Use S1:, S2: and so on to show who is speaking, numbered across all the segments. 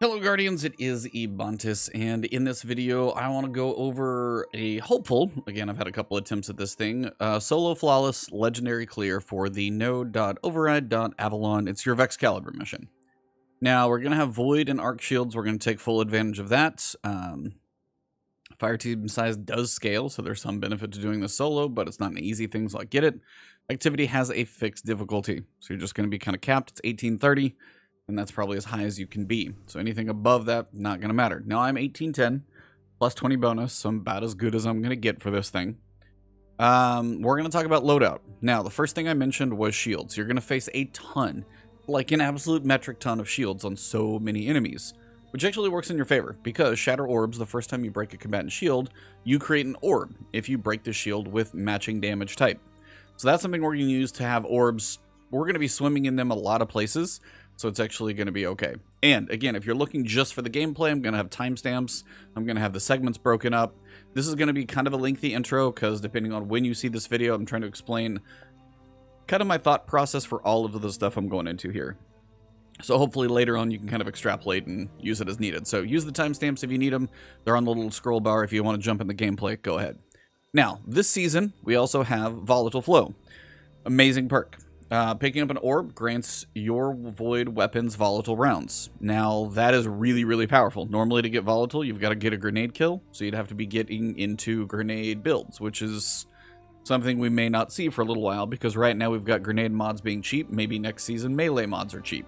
S1: Hello Guardians, it is Ebontis, and in this video I want to go over a hopeful, again I've had a couple attempts at this thing, solo flawless legendary clear for the Node.Ovrd.Avalon. It's your Vexcalibur mission. Now we're going to have Void and Arc Shields, we're going to take full advantage of that. Fire team size does scale, so there's some benefit to doing this solo, but it's not an easy thing, so I get it. Activity has a fixed difficulty, so you're just going to be kind of capped. It's 1830. And that's probably as high as you can be. So anything above that, not going to matter. Now I'm 1810, plus 20 bonus, so I'm about as good as I'm going to get for this thing. We're going to talk about loadout. Now, the first thing I mentioned was shields. You're going to face a ton, like an absolute metric ton of shields on so many enemies, which actually works in your favor, because Shatter Orbs, the first time you break a combatant shield, you create an orb if you break the shield with matching damage type. So that's something we're going to use to have orbs. We're going to be swimming in them a lot of places, so it's actually going to be okay. And again, if you're looking just for the gameplay, I'm going to have timestamps. I'm going to have the segments broken up. This is going to be kind of a lengthy intro because depending on when you see this video, I'm trying to explain kind of my thought process for all of the stuff I'm going into here. So hopefully later on you can kind of extrapolate and use it as needed. So use the timestamps if you need them. They're on the little scroll bar. If you want to jump in the gameplay, go ahead. Now, this season, we also have Volatile Flow. Amazing perk. Picking up an orb grants your void weapons volatile rounds. Now, that is really, really powerful. Normally, to get volatile, you've got to get a grenade kill, so you'd have to be getting into grenade builds, which is something we may not see for a little while, because right now we've got grenade mods being cheap. Maybe next season, melee mods are cheap.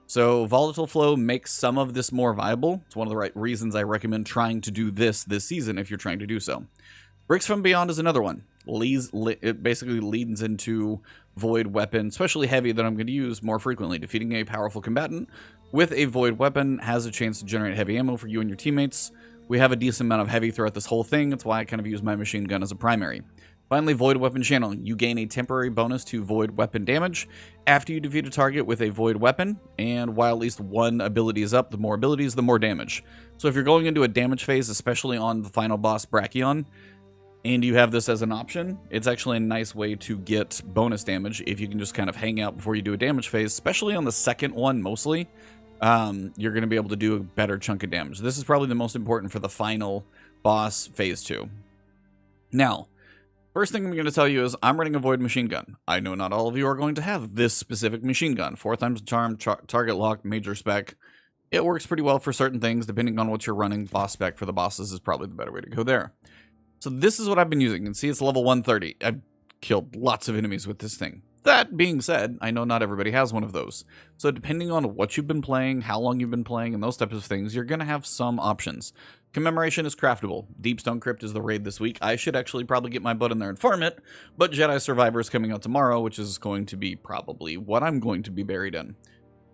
S1: So, Volatile Flow makes some of this more viable. It's one of the right reasons I recommend trying to do this season if you're trying to do so. Bricks from Beyond is another one. It basically leads into void weapon, especially heavy, that I'm going to use more frequently. Defeating a powerful combatant with a void weapon has a chance to generate heavy ammo for you and your teammates. We have a decent amount of heavy throughout this whole thing. That's why I kind of use my machine gun as a primary. Finally, void weapon channeling. You gain a temporary bonus to void weapon damage after you defeat a target with a void weapon, and while at least one ability is up, the more abilities, the more damage. So if you're going into a damage phase, especially on the final boss Brachion, and you have this as an option, it's actually a nice way to get bonus damage if you can just kind of hang out before you do a damage phase, especially on the second one mostly. You're going to be able to do a better chunk of damage. This is probably the most important for the final boss phase 2. Now, first thing I'm going to tell you is I'm running a void machine gun. I know not all of you are going to have this specific machine gun. 4 times charm, target lock, major spec. It works pretty well for certain things depending on what you're running. Boss spec for the bosses is probably the better way to go there. So this is what I've been using. You can see it's level 130. I've killed lots of enemies with this thing. That being said, I know not everybody has one of those. So depending on what you've been playing, how long you've been playing, and those types of things, you're going to have some options. Commemoration is craftable. Deepstone Crypt is the raid this week. I should actually probably get my butt in there and farm it, but Jedi Survivor is coming out tomorrow, which is going to be probably what I'm going to be buried in.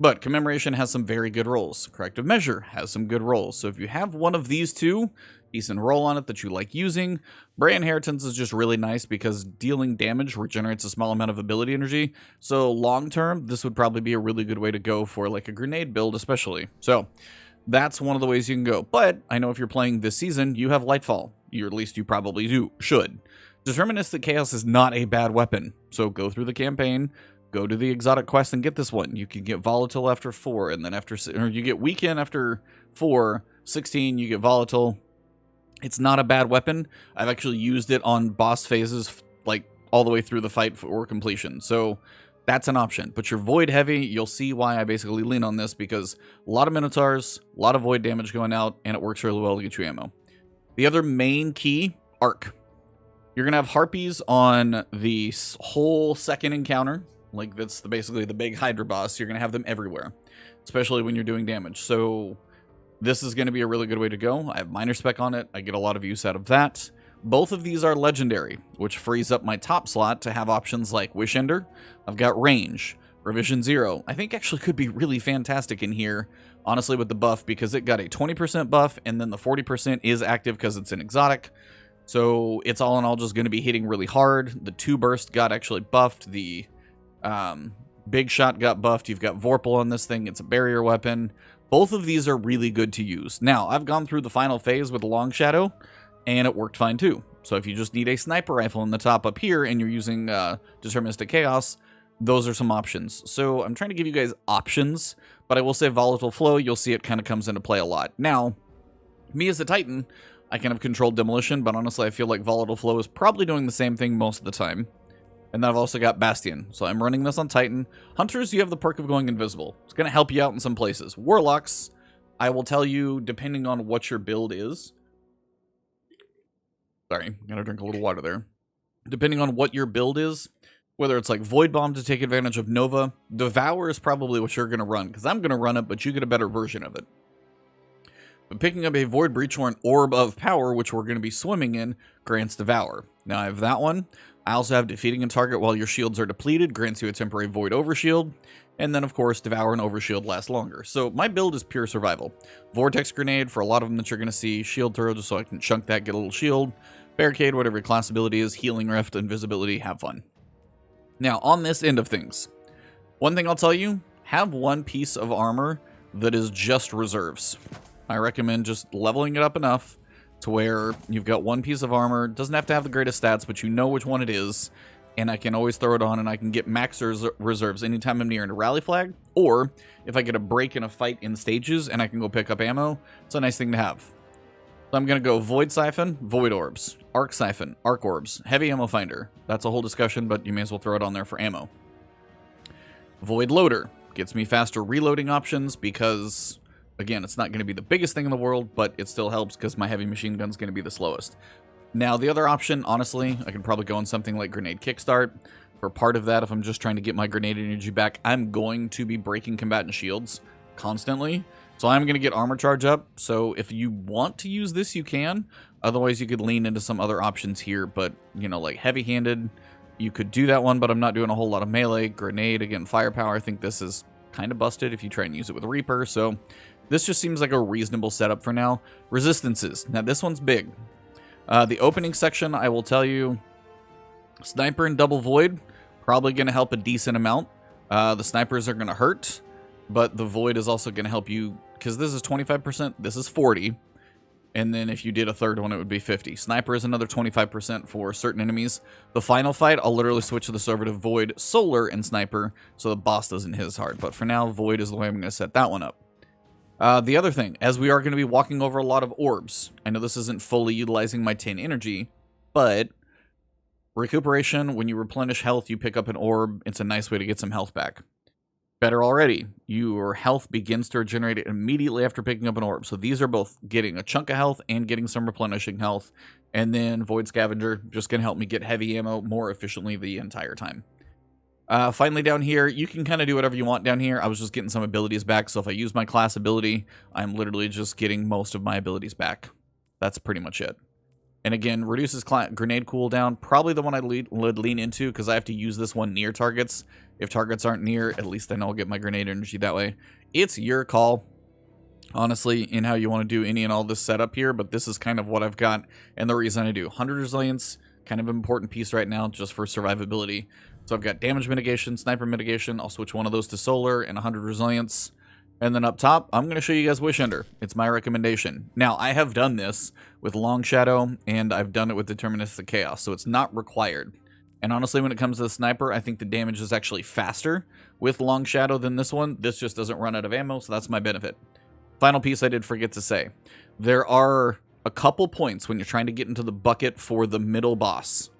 S1: But Commemoration has some very good rolls. Corrective Measure has some good rolls. So if you have one of these two, decent roll on it that you like using. Bray Inheritance is just really nice because dealing damage regenerates a small amount of ability energy. So long term, this would probably be a really good way to go for like a grenade build especially. So that's one of the ways you can go. But I know if you're playing this season, you have Lightfall. Or at least you probably should. Deterministic Chaos is not a bad weapon. So go through the campaign, go to the exotic quest and get this one. You can get Volatile after 4, and then or you get Weekend after 4, 16, you get Volatile. It's not a bad weapon. I've actually used it on boss phases, like all the way through the fight for completion. So that's an option. But you're void heavy. You'll see why I basically lean on this, because a lot of Minotaurs, a lot of void damage going out, and it works really well to get you ammo. The other main key, Arc. You're going to have Harpies on the whole second encounter. Like that's basically the big Hydra boss. You're going to have them everywhere, especially when you're doing damage. So this is going to be a really good way to go. I have minor spec on it. I get a lot of use out of that. Both of these are legendary, which frees up my top slot to have options like Wish Ender. I've got Range, Revision 0. I think actually could be really fantastic in here, honestly, with the buff, because it got a 20% buff, and then the 40% is active because it's an exotic. So it's all in all just going to be hitting really hard. The 2 burst got actually buffed. The Big Shot got buffed. You've got Vorpal on this thing. It's a barrier weapon. Both of these are really good to use. Now, I've gone through the final phase with Long Shadow, and it worked fine too. So if you just need a sniper rifle in the top up here, and you're using Deterministic Chaos, those are some options. So I'm trying to give you guys options, But I will say Volatile Flow, you'll see it kind of comes into play a lot. Now, me as a Titan, I kind of control Demolition, but honestly I feel like Volatile Flow is probably doing the same thing most of the time. And then I've also got Bastion, so I'm running this on Titan. Hunters, you have the perk of going invisible. It's going to help you out in some places. Warlocks, I will tell you, depending on what your build is... Sorry, gotta drink a little water there. Depending on what your build is, whether it's like Void Bomb to take advantage of Nova, Devour is probably what you're going to run, because I'm going to run it, but you get a better version of it. But picking up a Void Breach or an Orb of Power, which we're going to be swimming in, grants Devour. Now I have that one. I also have Defeating a Target while your shields are depleted, grants you a temporary Void Overshield. And then, of course, Devour and Overshield last longer. So my build is pure survival. Vortex Grenade for a lot of them that you're going to see. Shield Throw just so I can chunk that, get a little shield. Barricade, whatever your class ability is. Healing Rift, Invisibility, have fun. Now, on this end of things, one thing I'll tell you, have one piece of armor that is just reserves. I recommend just leveling it up enough to where you've got one piece of armor. It doesn't have to have the greatest stats, but you know which one it is. And I can always throw it on and I can get max reserves anytime I'm near a rally flag. Or if I get a break in a fight in stages and I can go pick up ammo, it's a nice thing to have. So I'm going to go Void Siphon, Void Orbs, Arc Siphon, Arc Orbs, Heavy Ammo Finder. That's a whole discussion, but you may as well throw it on there for ammo. Void Loader gets me faster reloading options because... Again, it's not going to be the biggest thing in the world, but it still helps because my heavy machine gun is going to be the slowest. Now, the other option, honestly, I could probably go on something like Grenade Kickstart. For part of that, if I'm just trying to get my grenade energy back, I'm going to be breaking combatant shields constantly. So I'm going to get armor charge up. So if you want to use this, you can. Otherwise, you could lean into some other options here. But, you know, like heavy-handed, you could do that one, but I'm not doing a whole lot of melee. Grenade, again, firepower. I think this is kind of busted if you try and use it with Reaper. So... This just seems like a reasonable setup for now. Resistances. Now, this one's big. The opening section, I will tell you, Sniper and Double Void, probably going to help a decent amount. The Snipers are going to hurt, but the Void is also going to help you, because this is 25%, this is 40%, and then if you did a third one, it would be 50%. Sniper is another 25% for certain enemies. The final fight, I'll literally switch this over to Void, Solar, and Sniper, so the boss doesn't hit as hard. But for now, Void is the way I'm going to set that one up. The other thing, as we are going to be walking over a lot of orbs, I know this isn't fully utilizing my 10 energy, but recuperation, when you replenish health, you pick up an orb. It's a nice way to get some health back. Better already, your health begins to regenerate immediately after picking up an orb. So these are both getting a chunk of health and getting some replenishing health. And then Void Scavenger, just going to help me get heavy ammo more efficiently the entire time. Finally, down here, you can kind of do whatever you want down here. I was just getting some abilities back, so if I use my class ability, I'm literally just getting most of my abilities back. That's pretty much it. And again, reduces grenade cooldown. Probably the one I would lean into, because I have to use this one near targets. If targets aren't near, at least I know I'll get my grenade energy that way. It's your call, honestly, in how you want to do any and all this setup here, but this is kind of what I've got, and the reason I do. 100 resilience, kind of an important piece right now, just for survivability. So I've got damage mitigation, sniper mitigation. I'll switch one of those to solar and 100 resilience. And then up top, I'm going to show you guys Wish Ender. It's my recommendation. Now, I have done this with Long Shadow, and I've done it with Deterministic Chaos, so it's not required. And honestly, when it comes to the sniper, I think the damage is actually faster with Long Shadow than this one. This just doesn't run out of ammo, so that's my benefit. Final piece I did forget to say. There are a couple points when you're trying to get into the bucket for the middle boss,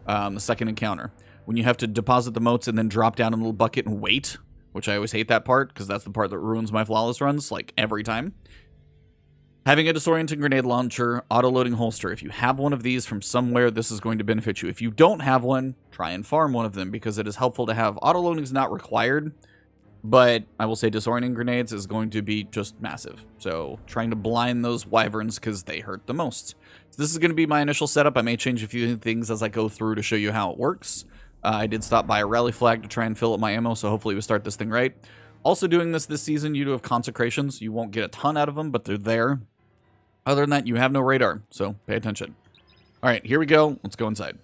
S1: the second encounter. When you have to deposit the motes and then drop down in a little bucket and wait, which I always hate that part, because that's the part that ruins my flawless runs, like, every time. Having a disorienting grenade launcher, auto-loading holster. If you have one of these from somewhere, this is going to benefit you. If you don't have one, try and farm one of them, because it is helpful to have. Auto-loading is not required, but I will say disorienting grenades is going to be just massive. So, trying to blind those wyverns, because they hurt the most. So this is going to be my initial setup. I may change a few things as I go through to show you how it works. I did stop by a rally flag to try and fill up my ammo, so hopefully we start this thing right. Also doing this season, you do have consecrations. You won't get a ton out of them, but they're there. Other than that, you have no radar, so pay attention. All right, here we go. Let's go inside.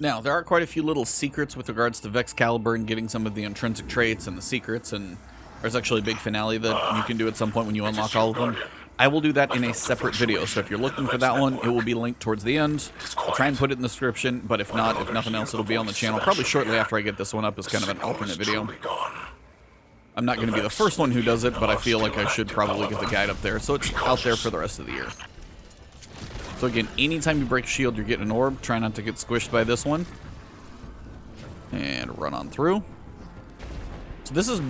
S1: Now, there are quite a few little secrets with regards to Vexcalibur and getting some of the intrinsic traits and the secrets, and there's actually a big finale that you can do at some point when you unlock all of them. I will do that in a separate video, so if you're looking for that one, it will be linked towards the end. I'll try and put it in the description, but if not, if nothing else, it'll be on the channel, probably shortly after I get this one up as kind of an alternate video. I'm not going to be the first one who does it, but I feel like I should probably get the guide up there, so it's out there for the rest of the year. So again, anytime you break a shield, you're getting an orb. Try not to get squished by this one. And run on through. So this is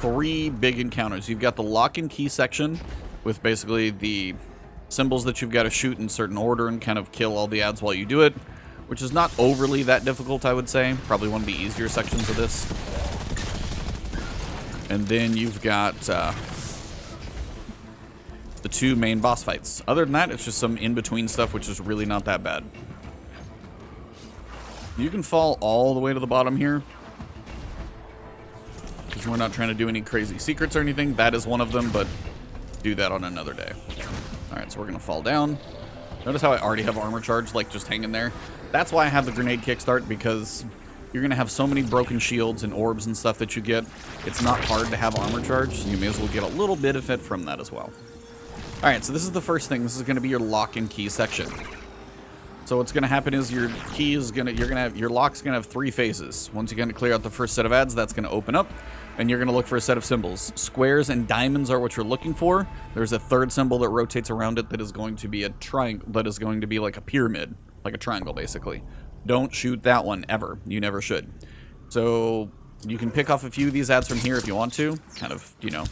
S1: 3 big encounters. You've got the lock and key section with basically the symbols that you've got to shoot in certain order and kind of kill all the ads while you do it, which is not overly that difficult, I would say. Probably one of the easier sections of this. And then you've got the 2 main boss fights. Other than that, it's just some in-between stuff, which is really not that bad. You can fall all the way to the bottom here, because we're not trying to do any crazy secrets or anything. That is one of them, but do that on another day. Alright, so we're going to fall down. Notice how I already have armor charge, like, just hanging there. That's why I have the grenade kickstart, because you're going to have so many broken shields and orbs and stuff that you get. It's not hard to have armor charge, so you may as well get a little bit of it from that as well. Alright, so this is the first thing. This is going to be your lock and key section. So what's going to happen is your key is going to, your lock's going to have 3 phases. Once you're going to clear out the first set of ads, that's going to open up, and you're going to look for a set of symbols. Squares and diamonds are what you're looking for. There's a 3rd symbol that rotates around it that is going to be a triangle, that is going to be like a pyramid, like a triangle basically. Don't shoot that one ever. You never should. So you can pick off a few of these ads from here if you want to. Kind of, you know,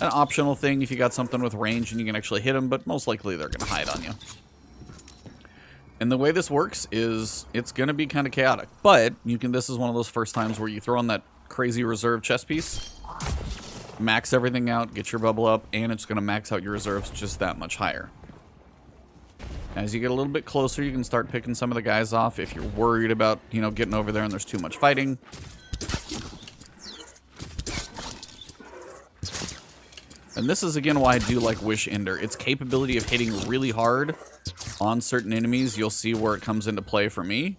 S1: an optional thing if you got something with range and you can actually hit them, but most likely they're going to hide on you. And the way this works is it's going to be kind of chaotic, but you can, this is one of those first times where you throw on that crazy reserve chest piece, max everything out, get your bubble up, and it's going to max out your reserves just that much higher. As you get a little bit closer, you can start picking some of the guys off if you're worried about, you know, getting over there and there's too much fighting. And this is, again, why I do like Wish Ender. Its capability of hitting really hard on certain enemies, you'll see where it comes into play for me.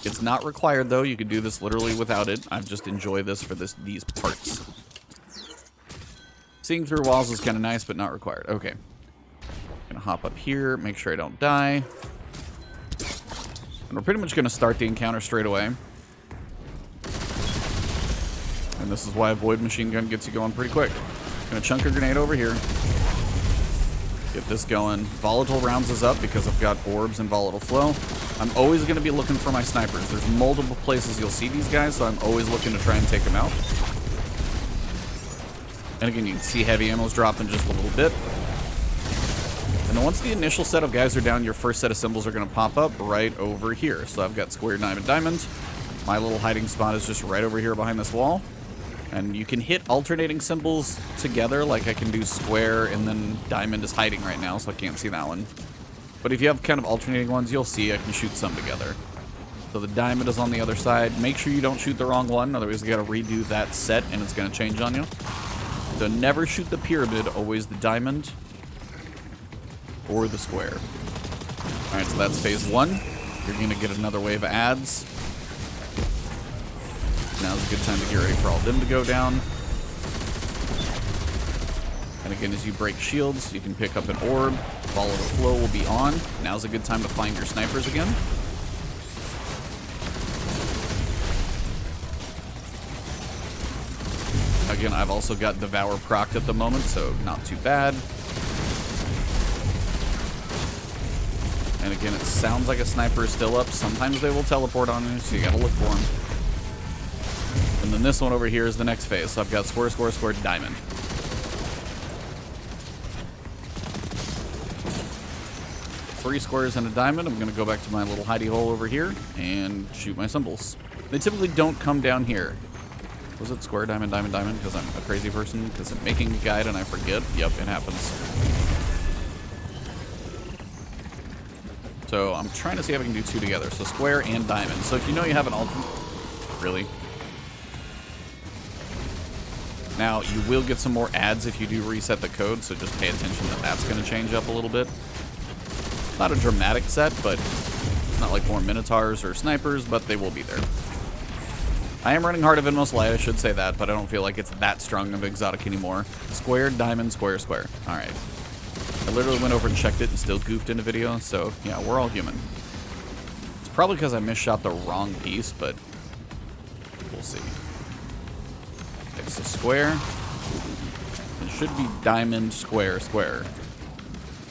S1: It's not required, though. You could do this literally without it. I just enjoy this for these parts. Seeing through walls is kind of nice, but not required. Okay. I'm going to hop up here, make sure I don't die. And we're pretty much going to start the encounter straight away. And this is why a Void Machine Gun gets you going pretty quick. Gonna chunk a grenade over here. Get this going. Volatile rounds is up because I've got orbs and volatile flow. I'm always gonna be looking for my snipers. There's multiple places you'll see these guys, so I'm always looking to try and take them out. And again, you can see heavy ammo's dropping just a little bit. And then once the initial set of guys are down, your first set of symbols are gonna pop up right over here. So I've got square, diamond, diamond. My little hiding spot is just right over here behind this wall. And you can hit alternating symbols together, like I can do square and then diamond is hiding right now, so I can't see that one. But if you have kind of alternating ones, you'll see I can shoot some together. So the diamond is on the other side. Make sure you don't shoot the wrong one, otherwise you gotta redo that set and it's gonna change on you. So never shoot the pyramid, always the diamond or the square. Alright, so that's phase 1. You're gonna get another wave of ads. Now's a good time to get ready for all of them to go down. And again, as you break shields, you can pick up an orb. Volatile flow will be on. Now's a good time to find your snipers again. Again, I've also got Devour procced at the moment, so not too bad. And again, it sounds like a sniper is still up. Sometimes they will teleport on you, so you gotta look for them. And then this one over here is the next phase. So I've got square, square, square, diamond. Three squares and a diamond. I'm going to go back to my little hidey hole over here and shoot my symbols. They typically don't come down here. Was it square, diamond, diamond, diamond? Because I'm a crazy person. Because I'm making a guide and I forget. Yep, it happens. So I'm trying to see if I can do 2 together. So square and diamond. So if you know you have an alternate... Really? Now, you will get some more ads if you do reset the code, so just pay attention that that's going to change up a little bit. Not a dramatic set, but it's not like more Minotaurs or Snipers, but they will be there. I am running Heart of Inmost Light, I should say that, but I don't feel like it's that strong of exotic anymore. Square, diamond, square, square. Alright. I literally went over and checked it and still goofed in a video, so yeah, we're all human. It's probably because I misshot the wrong piece, but we'll see. Okay, so square, It should be diamond, square, square.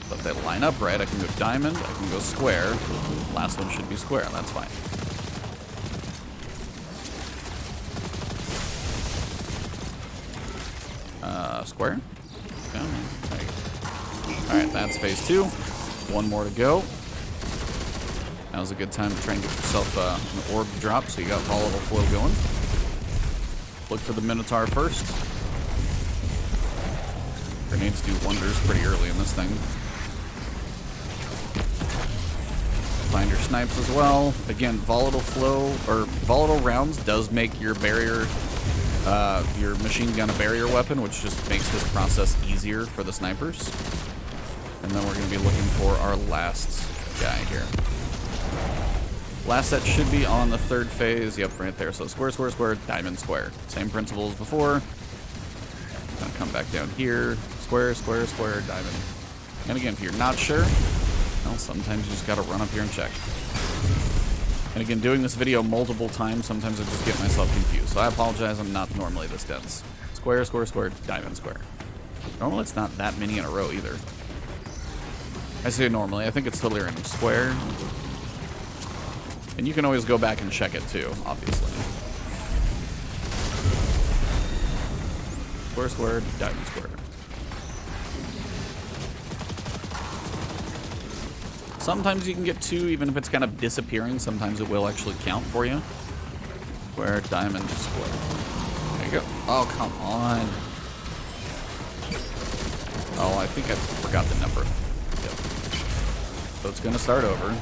S1: So if they line up right, I can go diamond, I can go square. Last one should be square, that's fine. Square? Yeah, there you go. Alright, that's phase 2. One more to go. Now's a good time to try and get yourself an orb drop, so you got volatile flow going. Look for the Minotaur first. Grenades do wonders pretty early in this thing. Find your snipes as well. Again, volatile flow, or volatile rounds does make your barrier, your machine gun a barrier weapon, which just makes this process easier for the snipers. And then we're going to be looking for our last guy here. Last set should be on the 3rd phase. Yep, right there. So square, square, square, diamond, square. Same principle as before. Gonna come back down here. Square, square, square, diamond. And again, if you're not sure, well, sometimes you just gotta run up here and check. And again, doing this video multiple times, sometimes I just get myself confused. So I apologize, I'm not normally this dense. Square, square, square, diamond, square. Normally it's not that many in a row either. I say normally, I think it's totally random. Square. And you can always go back and check it too, obviously. Square, square, diamond, square. Sometimes you can get 2, even if it's kind of disappearing. Sometimes it will actually count for you. Square, diamond, square. There you go. Oh, come on. Oh, I think I forgot the number. Yep. So it's going to start over.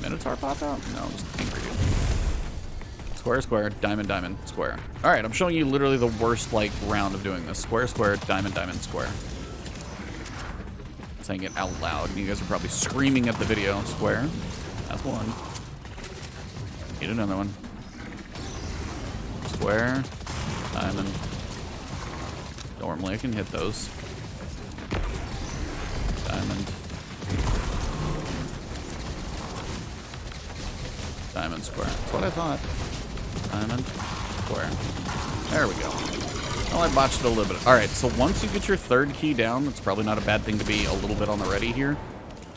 S1: Minotaur pop out? No, just angry dude. Square, square, diamond, diamond, square. Alright, I'm showing you literally the worst, like, round of doing this. Square, square, diamond, diamond, square. I'm saying it out loud, and you guys are probably screaming at the video. Square. That's one. Need another one. Square. Diamond. Normally I can hit those. Diamond. Diamond, square. That's what I thought. Diamond, square. There we go. Well, I botched it a little bit. Alright, so once you get your 3rd key down, it's probably not a bad thing to be a little bit on the ready here.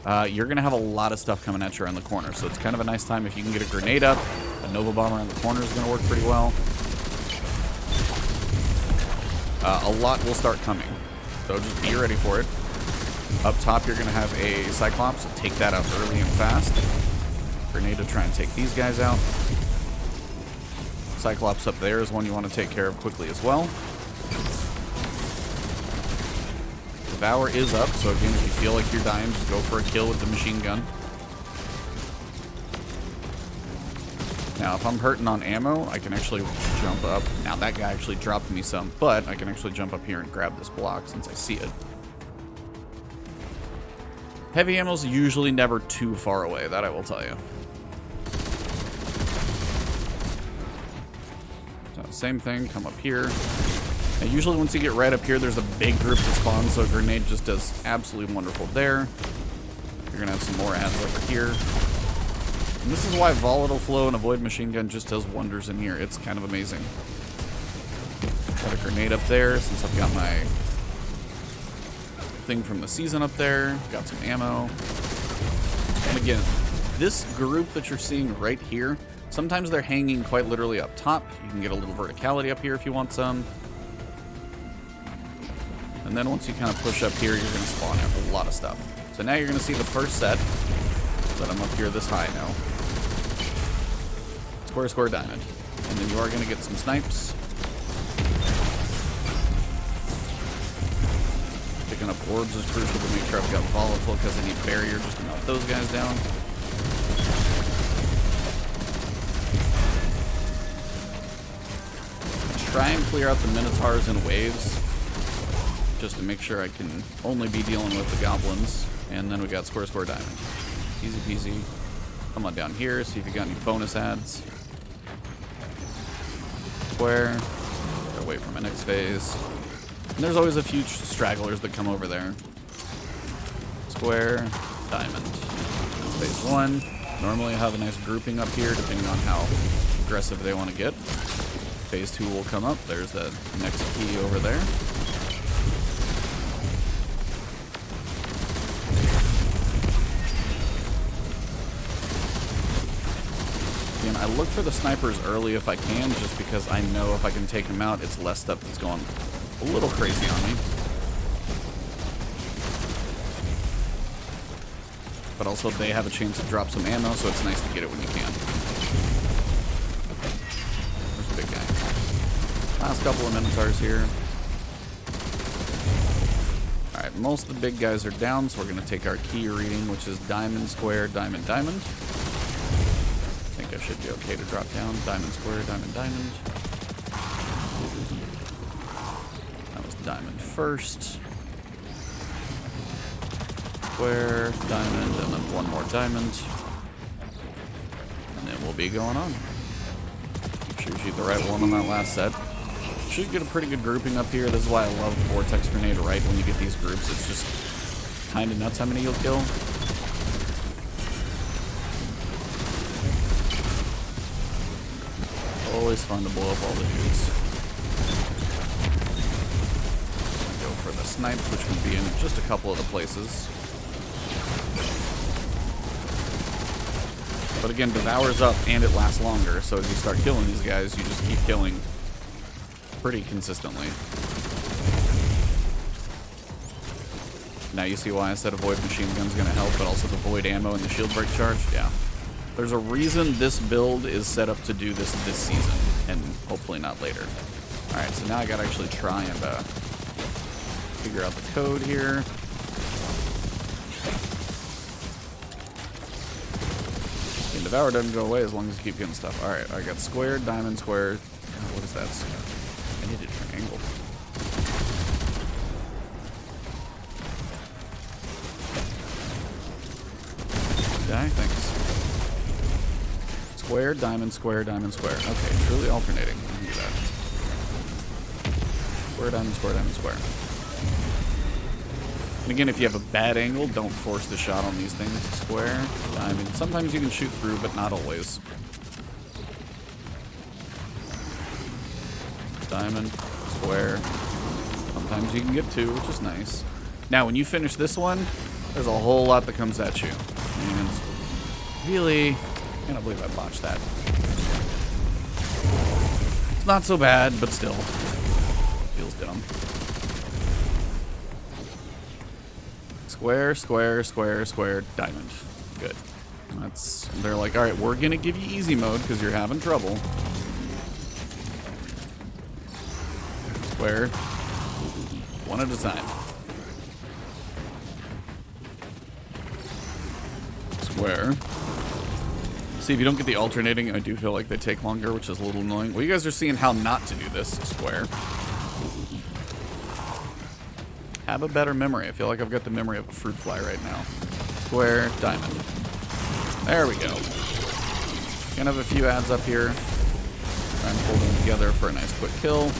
S1: You're going to have a lot of stuff coming at you around the corner. So it's kind of a nice time if you can get a grenade up. A Nova Bomb around the corner is going to work pretty well. A lot will start coming. So just be ready for it. Up top, you're going to have a Cyclops. So take that out early and fast. Grenade to try and take these guys out. Cyclops up there is one you want to take care of quickly as well. Devour is up, so again, if you feel like you're dying, just go for a kill with the machine gun. Now, if I'm hurting on ammo, I can actually jump up. Now, that guy actually dropped me some, but I can actually jump up here and grab this block since I see it. Heavy ammo's usually never too far away, that I will tell you. So, same thing, come up here. Now, usually once you get right up here, there's a big group that spawns, so a grenade just does absolutely wonderful there. You're gonna have some more ads over here. And this is why Volatile Flow and Avoid Machine Gun just does wonders in here. It's kind of amazing. Got a grenade up there, since I've got my thing from the season up there. Got some ammo. And again, this group that you're seeing right here, sometimes they're hanging quite literally up top. You can get a little verticality up here if you want some. And then once you kind of push up here, you're going to spawn out a lot of stuff. So now you're going to see the first set, but I'm up here this high now. Square, square, diamond. And then you are going to get some snipes. Picking up orbs is crucial to make sure I've got volatile because I need barrier just to melt those guys down. Try and clear out the Minotaurs in waves, just to make sure I can only be dealing with the goblins. And then we got square, square, diamond. Easy peasy. Come on down here, see if you got any bonus ads. Square. Gotta wait for my next phase. And there's always a few stragglers that come over there. Square, diamond. That's phase 1. Normally I have a nice grouping up here, depending on how aggressive they want to get. Phase 2 will come up. There's the next key over there. I look for the snipers early if I can, just because I know if I can take them out, it's less stuff that's going a little crazy on me. But also they have a chance to drop some ammo, so it's nice to get it when you can. There's a big guy. Last couple of Minotaurs here. Alright, most of the big guys are down, so we're going to take our key reading, which is diamond, square, diamond, diamond. I think I should be okay to drop down. Diamond, square, diamond, diamond. That was diamond first. Square, diamond, and then one more diamond. And then we'll be going on. Make sure you shoot the right one on that last set. Should get a pretty good grouping up here. This is why I love Vortex Grenade right when you get these groups. It's just kind of nuts how many you'll kill. Always fun to blow up all the dudes. Go for the snipes, which can be in just a couple of the places. But again, Devour's up and it lasts longer, so as you start killing these guys, you just keep killing pretty consistently. Now you see why I said a Void Machine Gun's gonna help, but also the Void Ammo and the Shield Break Charge? Yeah. There's a reason this build is set up to do this season, and hopefully not later. Alright, so now I gotta actually try and figure out the code here. And Devour doesn't go away as long as you keep getting stuff. Alright, I got square, diamond, square. What is that? I need a triangle. Die? Thanks. Square, diamond, square, diamond, square. Okay, truly alternating. I can do that. Square, diamond, square, diamond, square. And again, if you have a bad angle, don't force the shot on these things. Square, diamond. Sometimes you can shoot through, but not always. Diamond, square. Sometimes you can get two, which is nice. Now, when you finish this one, there's a whole lot that comes at you. And really, I can't believe I botched that. It's not so bad, but still. Feels dumb. Square, square, square, square, diamond. Good. They're like, alright, we're gonna give you easy mode because you're having trouble. Square. One at a time. Square. See, if you don't get the alternating, I do feel like they take longer, which is a little annoying. Well, you guys are seeing how not to do this. Square. Have a better memory. I feel like I've got the memory of a fruit fly right now. Square, diamond. There we go. Gonna have a few ads up here. Try and pull them together for a nice quick kill.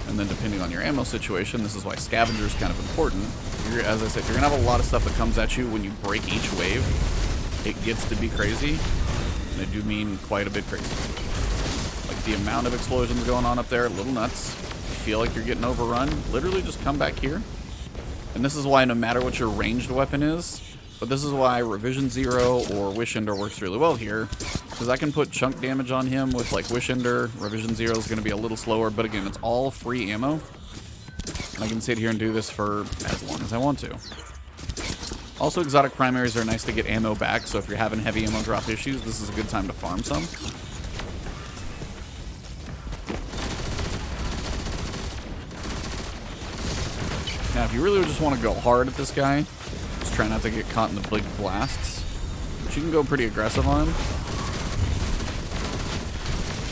S1: And then depending on your ammo situation, this is why Scavenger is kind of important. As I said, you're going to have a lot of stuff that comes at you when you break each wave. It gets to be crazy. And I do mean quite a bit crazy. Like the amount of explosions going on up there, a little nuts. You feel like you're getting overrun. Literally just come back here. And this is why no matter what your ranged weapon is, but this is why Revision Zero or Wish Ender works really well here. Because I can put chunk damage on him with like Wish Ender. Revision Zero is going to be a little slower, but again, it's all free ammo. And I can sit here and do this for as long as I want to. Also, exotic primaries are nice to get ammo back, so if you're having heavy ammo drop issues, this is a good time to farm some. Now, if you really just want to go hard at this guy, just try not to get caught in the big blasts. But you can go pretty aggressive on him.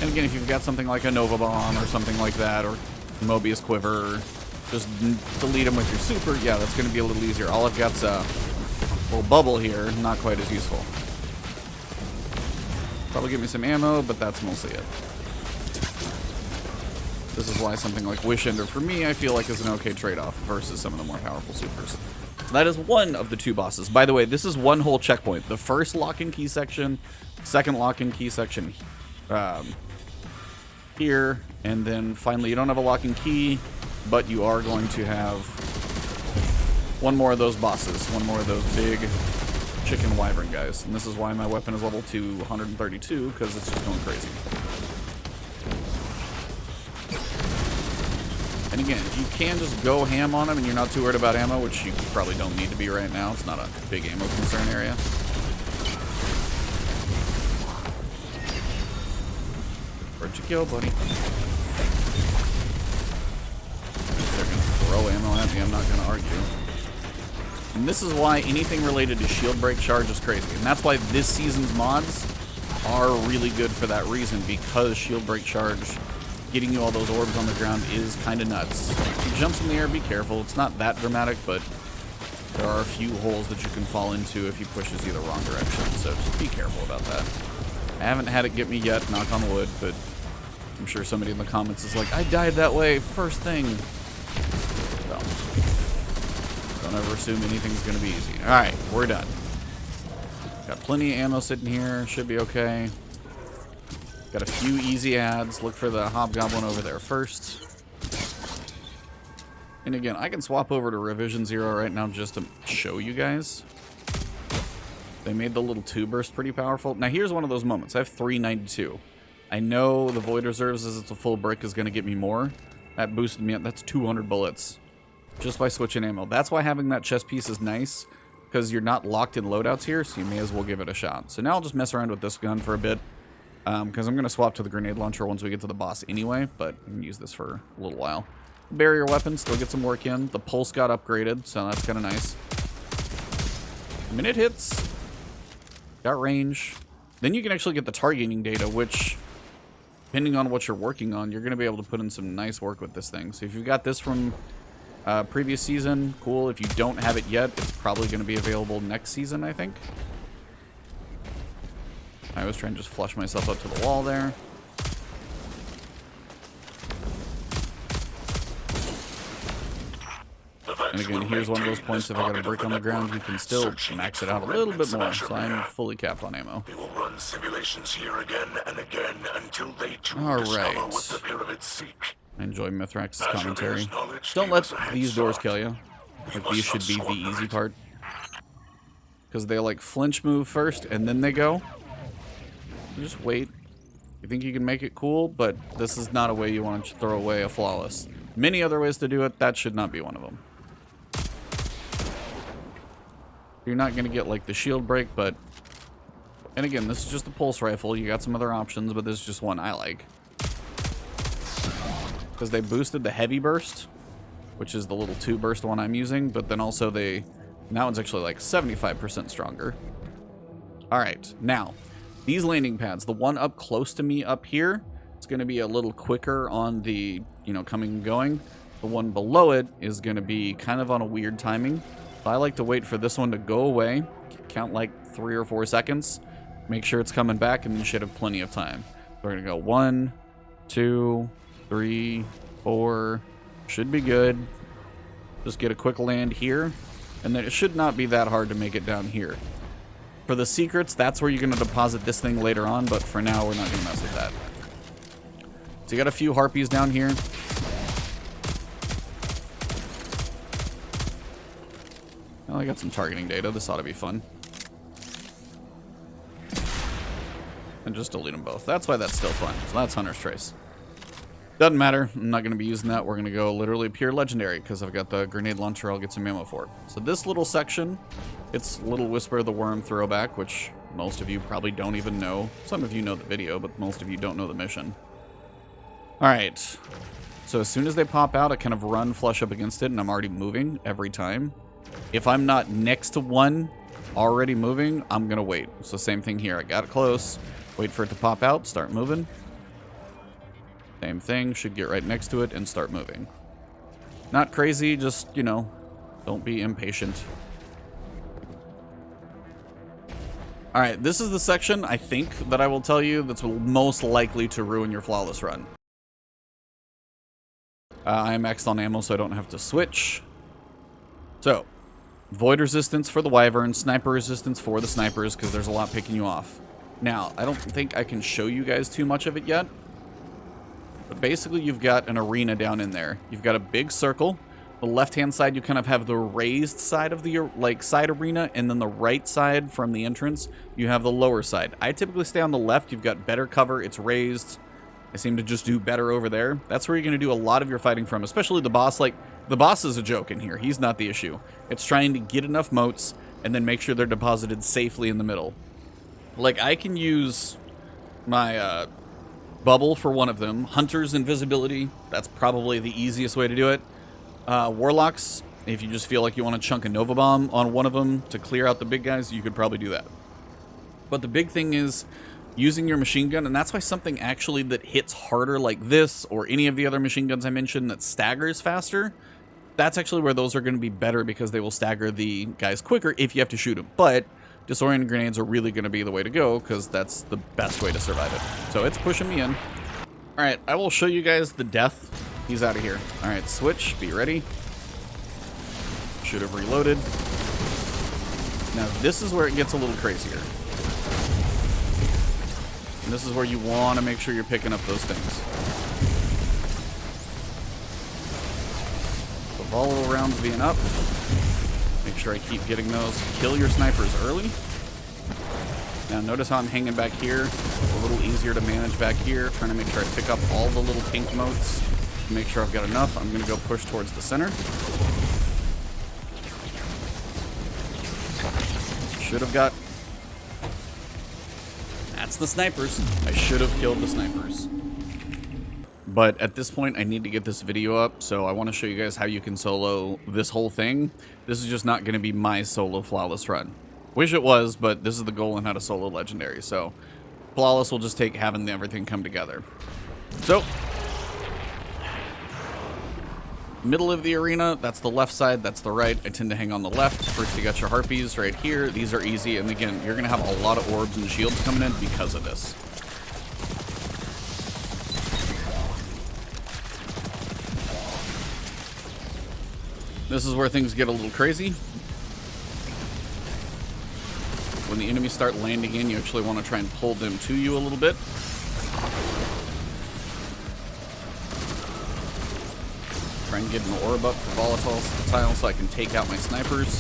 S1: And again, if you've got something like a Nova Bomb or something like that, or Mobius Quiver, just delete him with your super. Yeah, that's going to be a little easier. All I've got's a little bubble here, not quite as useful. Probably give me some ammo, but that's mostly it. This is why something like Wish Ender, for me, I feel like is an okay trade-off versus some of the more powerful supers. So that is one of the two bosses. By the way, this is one whole checkpoint. The first lock-and key section, second lock-and key section here, and then finally you don't have a lock-and key, but you are going to have one more of those bosses, one more of those big chicken wyvern guys. And this is why my weapon is level 232, because it's just going crazy. And again, if you can just go ham on them and you're not too worried about ammo, which you probably don't need to be right now. It's not a big ammo concern area. Where'd you go, buddy? They're gonna throw ammo at me, I'm not gonna argue. And this is why anything related to shield break charge is crazy. And that's why this season's mods are really good for that reason, because shield break charge, getting you all those orbs on the ground, is kind of nuts. If you jump in the air, be careful. It's not that dramatic, but there are a few holes that you can fall into if he pushes you the wrong direction. So just be careful about that. I haven't had it get me yet, knock on wood, but I'm sure somebody in the comments is like, I died that way first thing. So, don't ever assume anything's going to be easy. Alright, we're done. Got plenty of ammo sitting here. Should be okay. Got a few easy adds. Look for the hobgoblin over there first. And again, I can swap over to Revision 0 right now just to show you guys. They made the little 2 burst pretty powerful. Now here's one of those moments. I have 392. I know the Void Reserves as it's a full brick is going to get me more. That boosted me up. That's 200 bullets. Just by switching ammo. That's why having that chest piece is nice. Because you're not locked in loadouts here, so you may as well give it a shot. So now I'll just mess around with this gun for a bit. Because I'm going to swap to the grenade launcher once we get to the boss anyway, but I can use this for a little while. Barrier weapon, still get some work in. The pulse got upgraded, so that's kind of nice. Minute hits. Got range. Then you can actually get the targeting data, which, depending on what you're working on, you're going to be able to put in some nice work with this thing. So if you've got this from previous season, cool. If you don't have it yet, it's probably going to be available next season, I think. I was trying to just flush myself up to the wall there. And again, here's one of those points, if I got a brick on the ground, you can still max it out a little bit more, so I'm fully capped on ammo.
S2: We will run simulations here again and again until they too
S1: Alright.
S2: what the pyramids seek.
S1: I enjoy Mithrax's commentary. Don't let these doors kill you. Like, these should be the easy part. Because they, like, flinch move first, and then they go. Just wait. You think you can make it cool, but this is not a way you want to throw away a flawless. Many other ways to do it, that should not be one of them. You're not going to get, like, the shield break, but... And again, this is just a pulse rifle. You got some other options, but this is just one I like. Because they boosted the heavy burst, which is the little 2 burst one I'm using, but then also they... And that one's actually, like, 75% stronger. Alright, now... These landing pads, the one up close to me up here, it's going to be a little quicker on the, you know, coming and going. The one below it is going to be kind of on a weird timing. So I like to wait for this one to go away, count like 3 or 4 seconds, make sure it's coming back, and you should have plenty of time. We're going to go 1, 2, 3, 4, should be good. Just get a quick land here, and then it should not be that hard to make it down here. For the secrets, that's where you're going to deposit this thing later on, but for now, we're not going to mess with that. So you got a few harpies down here. Well, I got some targeting data. This ought to be fun. And just delete them both. That's why that's still fun. So that's Hunter's Trace. Doesn't matter. I'm not going to be using that. We're going to go literally pure legendary because I've got the grenade launcher I'll get some ammo for. So this little section, it's Little Whisper of the Worm throwback, which most of you probably don't even know. Some of you know the video, but most of you don't know the mission. Alright. So as soon as they pop out, I kind of run flush up against it, and I'm already moving every time. If I'm not next to one already moving, I'm going to wait. So same thing here. I got it close. Wait for it to pop out. Start moving. Same thing. Should get right next to it and start moving. Not crazy. Just, you know, don't be impatient. Alright, this is the section, I think, that I will tell you that's most likely to ruin your flawless run. I am maxed on ammo, so I don't have to switch. So, void resistance for the wyvern, sniper resistance for the snipers, because there's a lot picking you off. Now, I don't think I can show you guys too much of it yet. But basically, you've got an arena down in there. You've got a big circle. The left-hand side, you kind of have the raised side of the side arena, and then the right side from the entrance, you have the lower side. I typically stay on the left. You've got better cover. It's raised. I seem to just do better over there. That's where you're going to do a lot of your fighting from, especially the boss. Like, the boss is a joke in here. He's not the issue. It's trying to get enough motes and then make sure they're deposited safely in the middle. Like, I can use my bubble for one of them. Hunter's invisibility. That's probably the easiest way to do it. Warlocks, if you just feel like you want to chunk a Nova Bomb on one of them to clear out the big guys, you could probably do that. But the big thing is using your machine gun, and that's why something actually that hits harder like this or any of the other machine guns I mentioned that staggers faster, that's actually where those are going to be better because they will stagger the guys quicker if you have to shoot them. But disorienting grenades are really going to be the way to go because that's the best way to survive it. So it's pushing me in. All right, I will show you guys the death. He's out of here. All right, switch, be ready. Should have reloaded. Now this is where it gets a little crazier. And this is where you want to make sure you're picking up those things. The volatile rounds being up. Make sure I keep getting those. Kill your snipers early. Now notice how I'm hanging back here. It's a little easier to manage back here. Trying to make sure I pick up all the little pink motes. Make sure I've got enough. I'm going to go push towards the center. Should have got... That's the snipers. I should have killed the snipers. But at this point, I need to get this video up, so I want to show you guys how you can solo this whole thing. This is just not going to be my solo flawless run. Wish it was, but this is the goal in how to solo legendary. So flawless will just take having everything come together. So middle of the arena, that's the left side, that's the right. I tend to hang on the left. First, you got your harpies right here. These are easy, and again, you're going to have a lot of orbs and shields coming in because of this. This is where things get a little crazy. When the enemies start landing in, you actually want to try and pull them to you a little bit. Try and get an orb up for volatile so I can take out my snipers.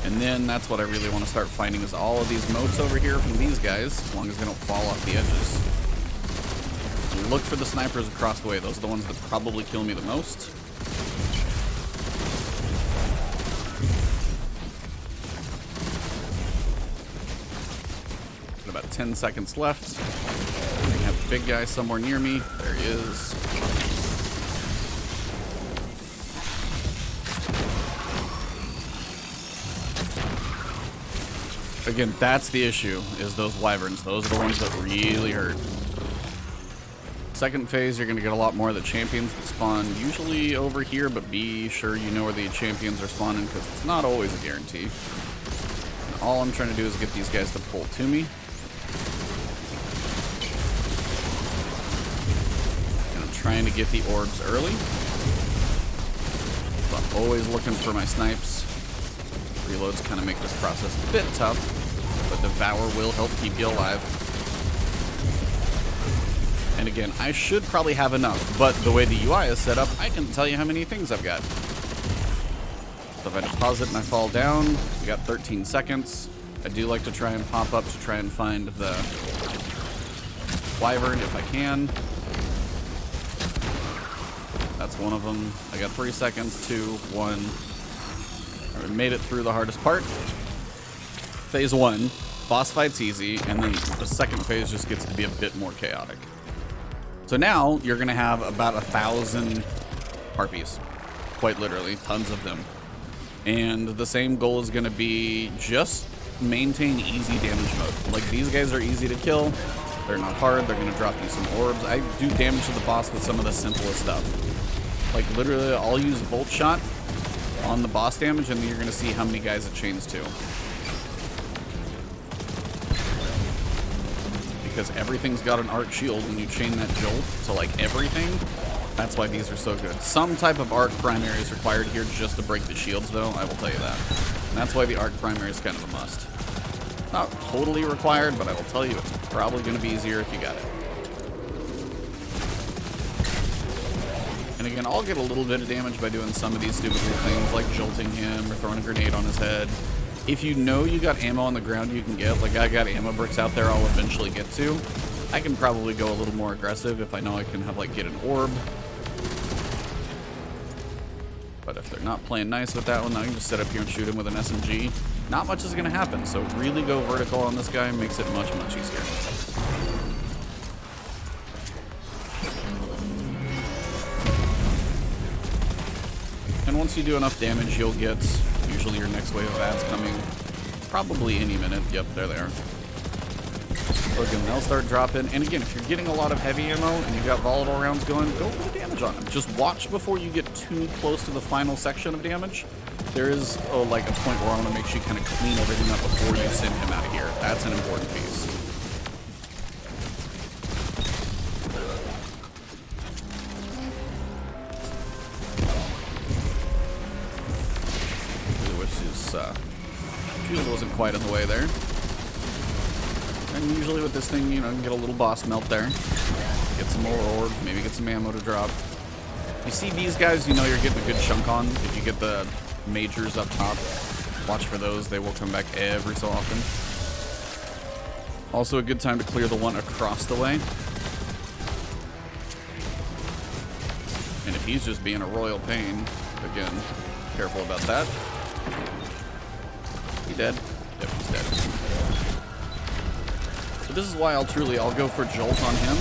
S1: And then that's what I really want to start finding is all of these motes over here from these guys, as long as they don't fall off the edges. And look for the snipers across the way. Those are the ones that probably kill me the most. Got about 10 seconds left. I have the big guy somewhere near me. There he is. Again, that's the issue, is those wyverns. Those are the ones that really hurt. Second phase, you're going to get a lot more of the champions that spawn usually over here, but be sure you know where the champions are spawning because it's not always a guarantee. And all I'm trying to do is get these guys to pull to me. And I'm trying to get the orbs early. So I'm always looking for my snipes. Reloads kind of make this process a bit tough, but Devour will help keep you alive. And again, I should probably have enough, but the way the UI is set up, I can tell you how many things I've got. So if I deposit and I fall down, we got 13 seconds. I do like to try and pop up to try and find the wyvern if I can. That's one of them. I got 3 seconds, 2, 1. We made it through the hardest part. Phase 1, boss fight's easy, and then the second phase just gets to be a bit more chaotic. So now you're going to have about 1,000 harpies, quite literally, tons of them. And the same goal is going to be just maintain easy damage mode. Like, these guys are easy to kill. They're not hard. They're going to drop you some orbs. I do damage to the boss with some of the simplest stuff. Like, literally, I'll use Volt Shot on the boss damage, and then you're going to see how many guys it chains to. Because everything's got an arc shield when you chain that jolt to, like, everything. That's why these are so good. Some type of arc primary is required here just to break the shields, though, I will tell you that. And that's why the arc primary is kind of a must. Not totally required, but I will tell you it's probably going to be easier if you got it. And again, I'll get a little bit of damage by doing some of these stupid things, like jolting him or throwing a grenade on his head. If you know you got ammo on the ground you can get, like I got ammo bricks out there I'll eventually get to, I can probably go a little more aggressive if I know I can have, like, get an orb. But if they're not playing nice with that one, I can just sit up here and shoot him with an SMG. Not much is going to happen, so really go vertical on this guy makes it much, much easier. And once you do enough damage, you'll get usually your next wave of ads coming probably any minute. Yep, there they are. So again, they'll start dropping. And again, if you're getting a lot of heavy ammo and you've got volatile rounds going, go for the damage on them. Just watch before you get too close to the final section of damage. There is like a point where I want to make sure you kind of clean everything up before you send him out of here. That's an important piece. Fuse wasn't quite in the way there. And usually with this thing, you know, you can get a little boss melt there. Get some more orbs, maybe get some ammo to drop. You see these guys, you know you're getting a good chunk on. If you get the majors up top, watch for those. They will come back every so often. Also a good time to clear the one across the way. And if he's just being a royal pain, again, careful about that. He dead? Yep, he's dead. So this is why I'll go for Jolt on him.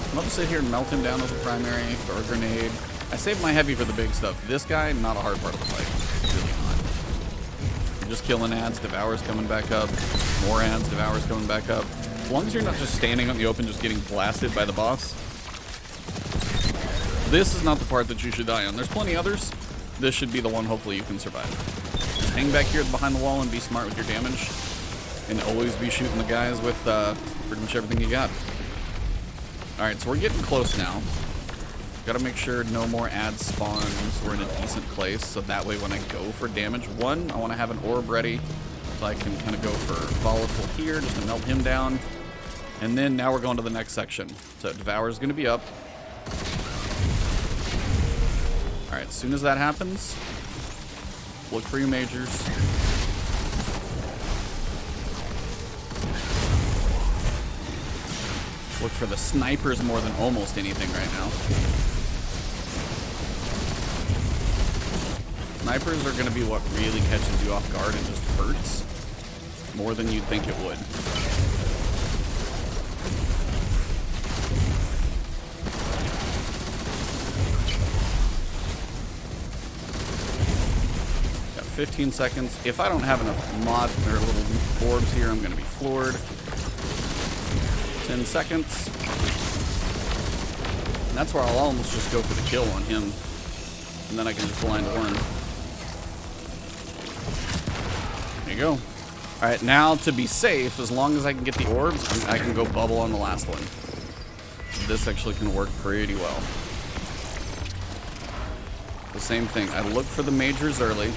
S1: I'm going to sit here and melt him down with a primary, throw a grenade. I saved my heavy for the big stuff. This guy, not a hard part of the fight. Really not. You're just killing ads, Devour's coming back up. More ads, Devour's coming back up. As long as you're not just standing on the open just getting blasted by the boss. This is not the part that you should die on. There's plenty others. This should be the one hopefully you can survive. Just hang back here behind the wall and be smart with your damage. And always be shooting the guys with pretty much everything you got. Alright, so we're getting close now. Gotta make sure no more ads spawn so we're in a decent place. So that way when I go for damage, one, I want to have an orb ready. So I can kind of go for volatile here just to melt him down. And then now we're going to the next section. So Devour's going to be up. Alright, as soon as that happens, look for your majors. Look for the snipers more than almost anything right now. Snipers are going to be what really catches you off guard and just hurts more than you'd think it would. Got 15 seconds. If I don't have enough mod or little orbs here, I'm going to be floored. 10 seconds. And that's where I'll almost just go for the kill on him. And then I can just blind one. There you go. Alright, now to be safe, as long as I can get the orbs, I can go bubble on the last one. This actually can work pretty well. The same thing. I look for the majors early.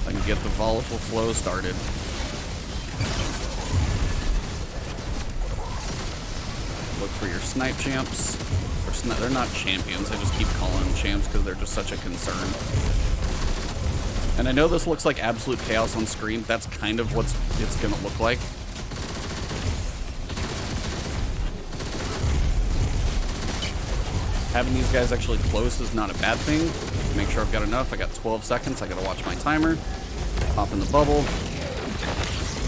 S1: I can get the volatile flow started. Look for your snipe champs. They're not champions. I just keep calling them champs because they're just such a concern. And I know this looks like absolute chaos on screen. That's kind of what it's going to look like. Having these guys actually close is not a bad thing. Make sure I've got enough. I got 12 seconds. I got to watch my timer. Pop in the bubble.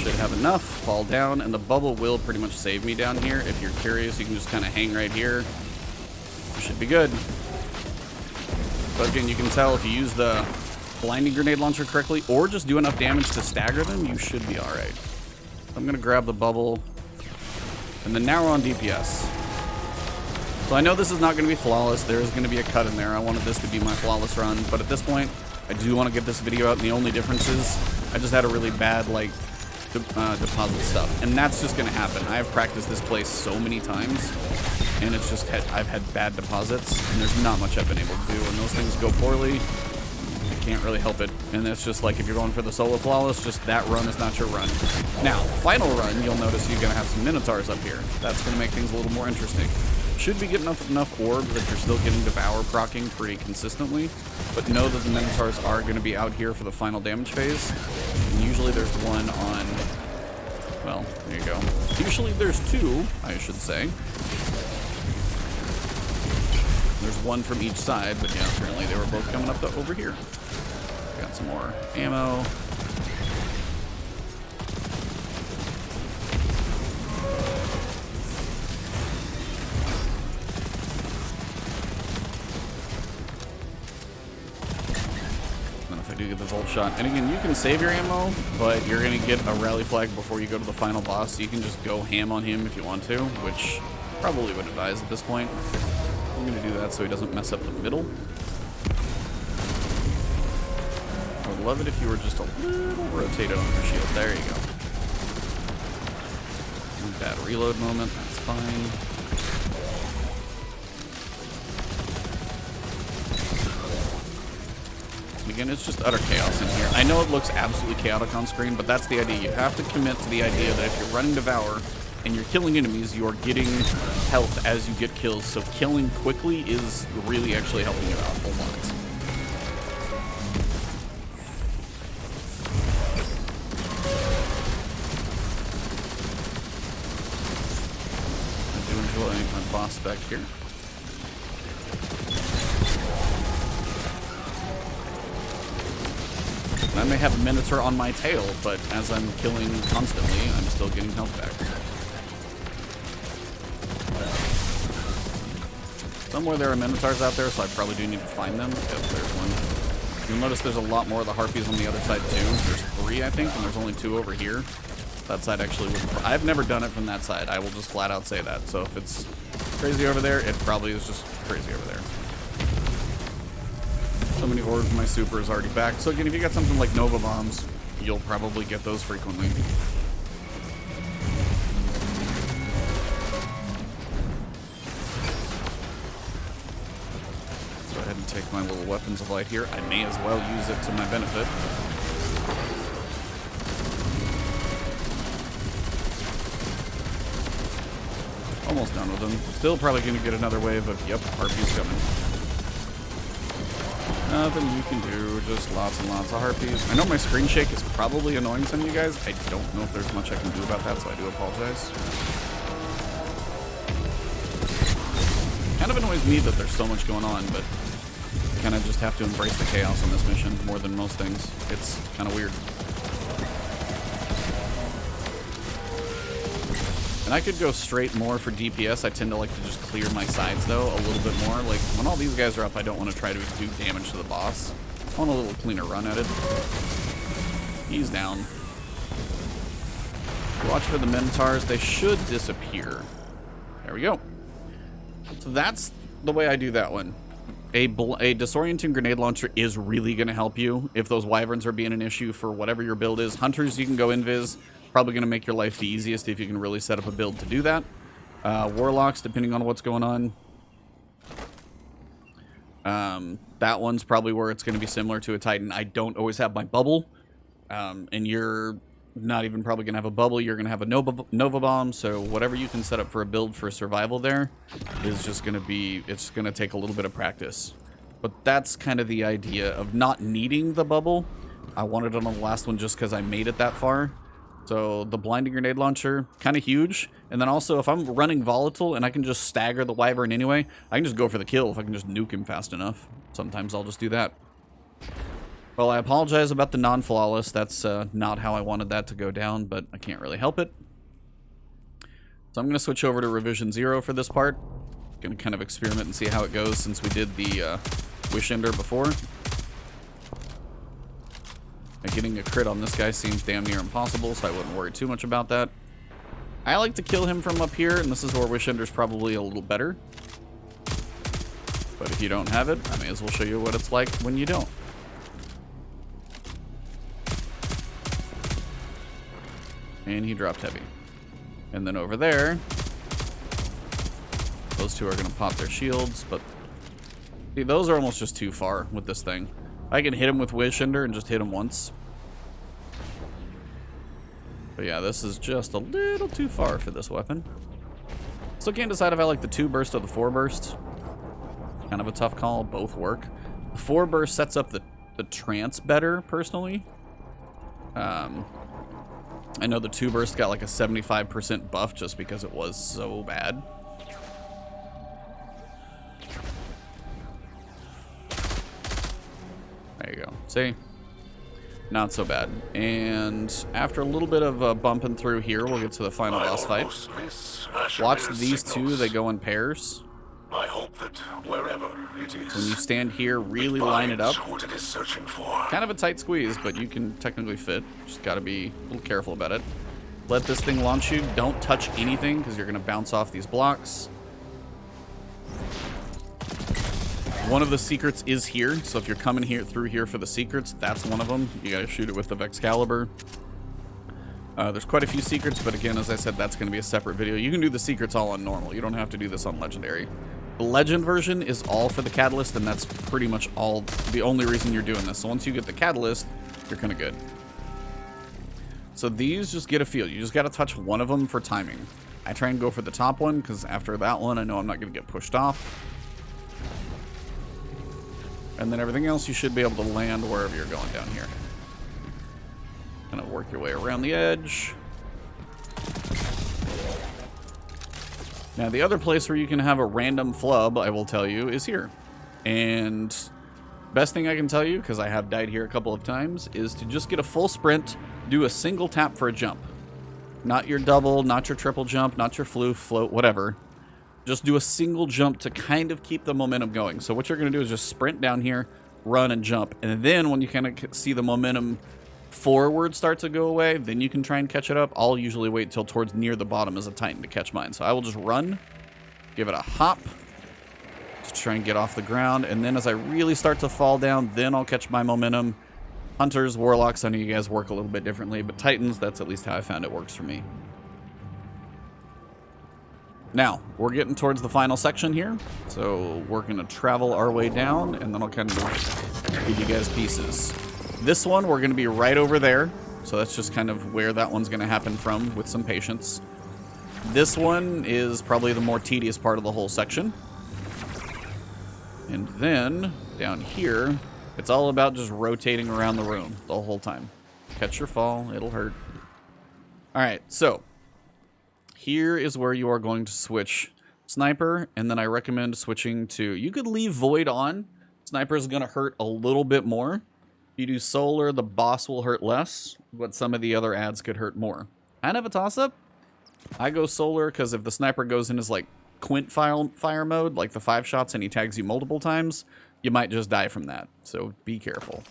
S1: Should have enough, fall down, and the bubble will pretty much save me down here. If you're curious, you can just kind of hang right here. Should be good. But again, you can tell if you use the blinding grenade launcher correctly, or just do enough damage to stagger them, you should be alright. I'm going to grab the bubble, and then now we're on DPS. So I know this is not going to be flawless. There is going to be a cut in there. I wanted this to be my flawless run, but at this point, I do want to get this video out, and the only difference is I just had a really bad, like, deposit stuff, and that's just gonna happen. I have practiced this place so many times, and it's just I've had bad deposits, and there's not much I've been able to do. When those things go poorly, I can't really help it. And it's just like if you're going for the solo flawless, just that run is not your run. Now, final run, you'll notice you're gonna have some minotaurs up here. That's gonna make things a little more interesting. should be getting enough orbs that you're still getting Devour proccing pretty consistently, but know that the Minotaurs are going to be out here for the final damage phase. And usually there's one on, well, there you go. Usually there's two, I should say. There's one from each side, but yeah, apparently they were both coming up over here. Got some more ammo. Do get the Volt Shot. And again, you can save your ammo, but you're going to get a rally flag before you go to the final boss, so you can just go ham on him if you want to, which probably would advise at this point. I'm going to do that so he doesn't mess up the middle. I would love it if you were just a little rotated on your shield. There you go. Bad reload moment, that's fine. Again, it's just utter chaos in here. I know it looks absolutely chaotic on screen, but that's the idea. You have to commit to the idea that if you're running Devour and you're killing enemies, you're getting health as you get kills. So killing quickly is really actually helping you out a lot. I do enjoy my boss back here. I may have a Minotaur on my tail, but as I'm killing constantly, I'm still getting health back. Somewhere there are Minotaurs out there, so I probably do need to find them. Yep, there's one. You'll notice there's a lot more of the Harpies on the other side too. There's 3, I think, and there's only 2 over here. That side actually wouldn't. I've never done it from that side. I will just flat out say that. So if it's crazy over there, it probably is just crazy over there. So many orbs, my super is already back. So again, if you got something like Nova Bombs, you'll probably get those frequently. Let's go ahead and take my little weapons of light here. I may as well use it to my benefit. Almost done with them. Still probably going to get another wave of, yep, Harpies coming. Nothing you can do, just lots and lots of Harpies. I know my screen shake is probably annoying some of you guys. I don't know if there's much I can do about that, so I do apologize. Kind of annoys me that there's so much going on, but you kind of just have to embrace the chaos on this mission more than most things. It's kind of weird. And I could go straight more for DPS. I tend to like to just clear my sides, though, a little bit more. Like, when all these guys are up, I don't want to try to do damage to the boss. I want a little cleaner run at it. He's down. Watch for the Minotaurs. They should disappear. There we go. So that's the way I do that one. A disorienting grenade launcher is really going to help you if those wyverns are being an issue for whatever your build is. Hunters, you can go invis. Probably going to make your life the easiest if you can really set up a build to do that. Warlocks, depending on what's going on. That one's probably where it's going to be similar to a Titan. I don't always have my bubble. And you're not even probably going to have a bubble. You're going to have a Nova Bomb. So whatever you can set up for a build for survival there is just going to be... It's going to take a little bit of practice. But that's kind of the idea of not needing the bubble. I wanted it on the last one just because I made it that far. So the blinding grenade launcher, kind of huge. And then also, if I'm running volatile and I can just stagger the wyvern anyway, I can just go for the kill if I can just nuke him fast enough. Sometimes I'll just do that. Well, I apologize about the non-flawless. That's not how I wanted that to go down, but I can't really help it. So I'm going to switch over to Revision 0 for this part. Going to kind of experiment and see how it goes since we did the Wish Ender before. Getting a crit on this guy seems damn near impossible, so I wouldn't worry too much about that. I like to kill him from up here, and this is where Wish Ender's probably a little better. But if you don't have it, I may as well show you what it's like when you don't. And he dropped heavy. And then over there, those two are going to pop their shields, but see, those are almost just too far with this thing. I can hit him with Wish Ender and just hit him once. But yeah, this is just a little too far for this weapon. Still can't decide if I like the 2 burst or the 4 burst. Kind of a tough call. Both work. The 4 burst sets up the trance better, personally. I know the 2 burst got like a 75% buff just because it was so bad. There you go. See? Not so bad. And after a little bit of bumping through here, we'll get to the final boss fight. Watch these 2, they go in pairs.
S2: I hope that wherever it is,
S1: When you stand here, really line it up.
S2: what it is searching for.
S1: Kind of a tight squeeze, but you can technically fit. Just got to be a little careful about it. Let this thing launch you. Don't touch anything because you're going to bounce off these blocks. One of the secrets is here, so if you're coming through here for the secrets, that's one of them. You got to shoot it with the Vexcalibur. There's quite a few secrets, but again, as I said, that's going to be a separate video. You can do the secrets all on normal. You don't have to do this on legendary. The legend version is all for the catalyst, and that's pretty much all the only reason you're doing this. So once you get the catalyst, you're kind of good. So these just get a feel. You just got to touch one of them for timing. I try and go for the top one because after that one, I know I'm not going to get pushed off. And then everything else, you should be able to land wherever you're going down here. Kind of work your way around the edge. Now, the other place where you can have a random flub, I will tell you, is here. And best thing I can tell you, because I have died here a couple of times, is to just get a full sprint, do a single tap for a jump. Not your double, not your triple jump, not your floof, float, whatever. Just do a single jump to kind of keep the momentum going. So what you're going to do is just sprint down here, run and jump. And then when you kind of see the momentum forward start to go away, then you can try and catch it up. I'll usually wait till towards near the bottom as a Titan to catch mine. So I will just run, give it a hop, just try and get off the ground. And then as I really start to fall down, then I'll catch my momentum. Hunters, Warlocks, I know you guys work a little bit differently, but Titans, that's at least how I found it works for me. Now, we're getting towards the final section here, so we're going to travel our way down, and then I'll kind of give you guys pieces. This one, we're going to be right over there, so that's just kind of where that one's going to happen from with some patience. This one is probably the more tedious part of the whole section. And then, down here, it's all about just rotating around the room the whole time. Catch your fall, it'll hurt. Alright, so here is where you are going to switch Sniper, and then I recommend switching to... You could leave Void on. Sniper is going to hurt a little bit more. If you do Solar, the boss will hurt less, but some of the other ads could hurt more. Kind of a toss-up. I go Solar because if the Sniper goes in his like Quint fire mode, like the 5 shots, and he tags you multiple times, you might just die from that. So be careful.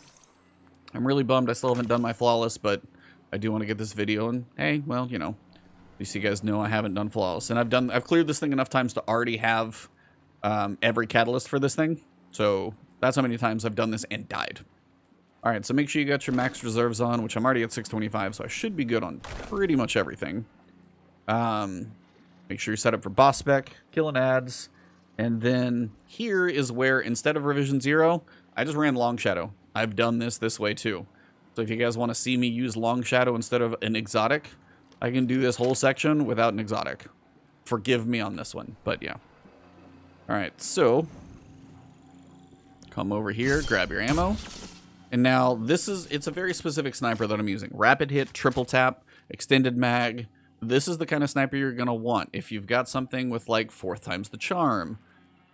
S1: I'm really bummed I still haven't done my Flawless, but I do want to get this video, and hey, well, you know, at least you guys know I haven't done Flawless. And I've cleared this thing enough times to already have every catalyst for this thing. So that's how many times I've done this and died. All right, so make sure you got your max reserves on, which I'm already at 625, so I should be good on pretty much everything. Make sure you're set up for boss spec, killing ads, and then here is where, instead of revision 0, I just ran Long Shadow. I've done this way too. So if you guys want to see me use Long Shadow instead of an exotic, I can do this whole section without an exotic. Forgive me on this one, but yeah. All right, so come over here, grab your ammo. And now it's a very specific sniper that I'm using. Rapid hit, triple tap, extended mag. This is the kind of sniper you're going to want. If you've got something with like 4th times the charm,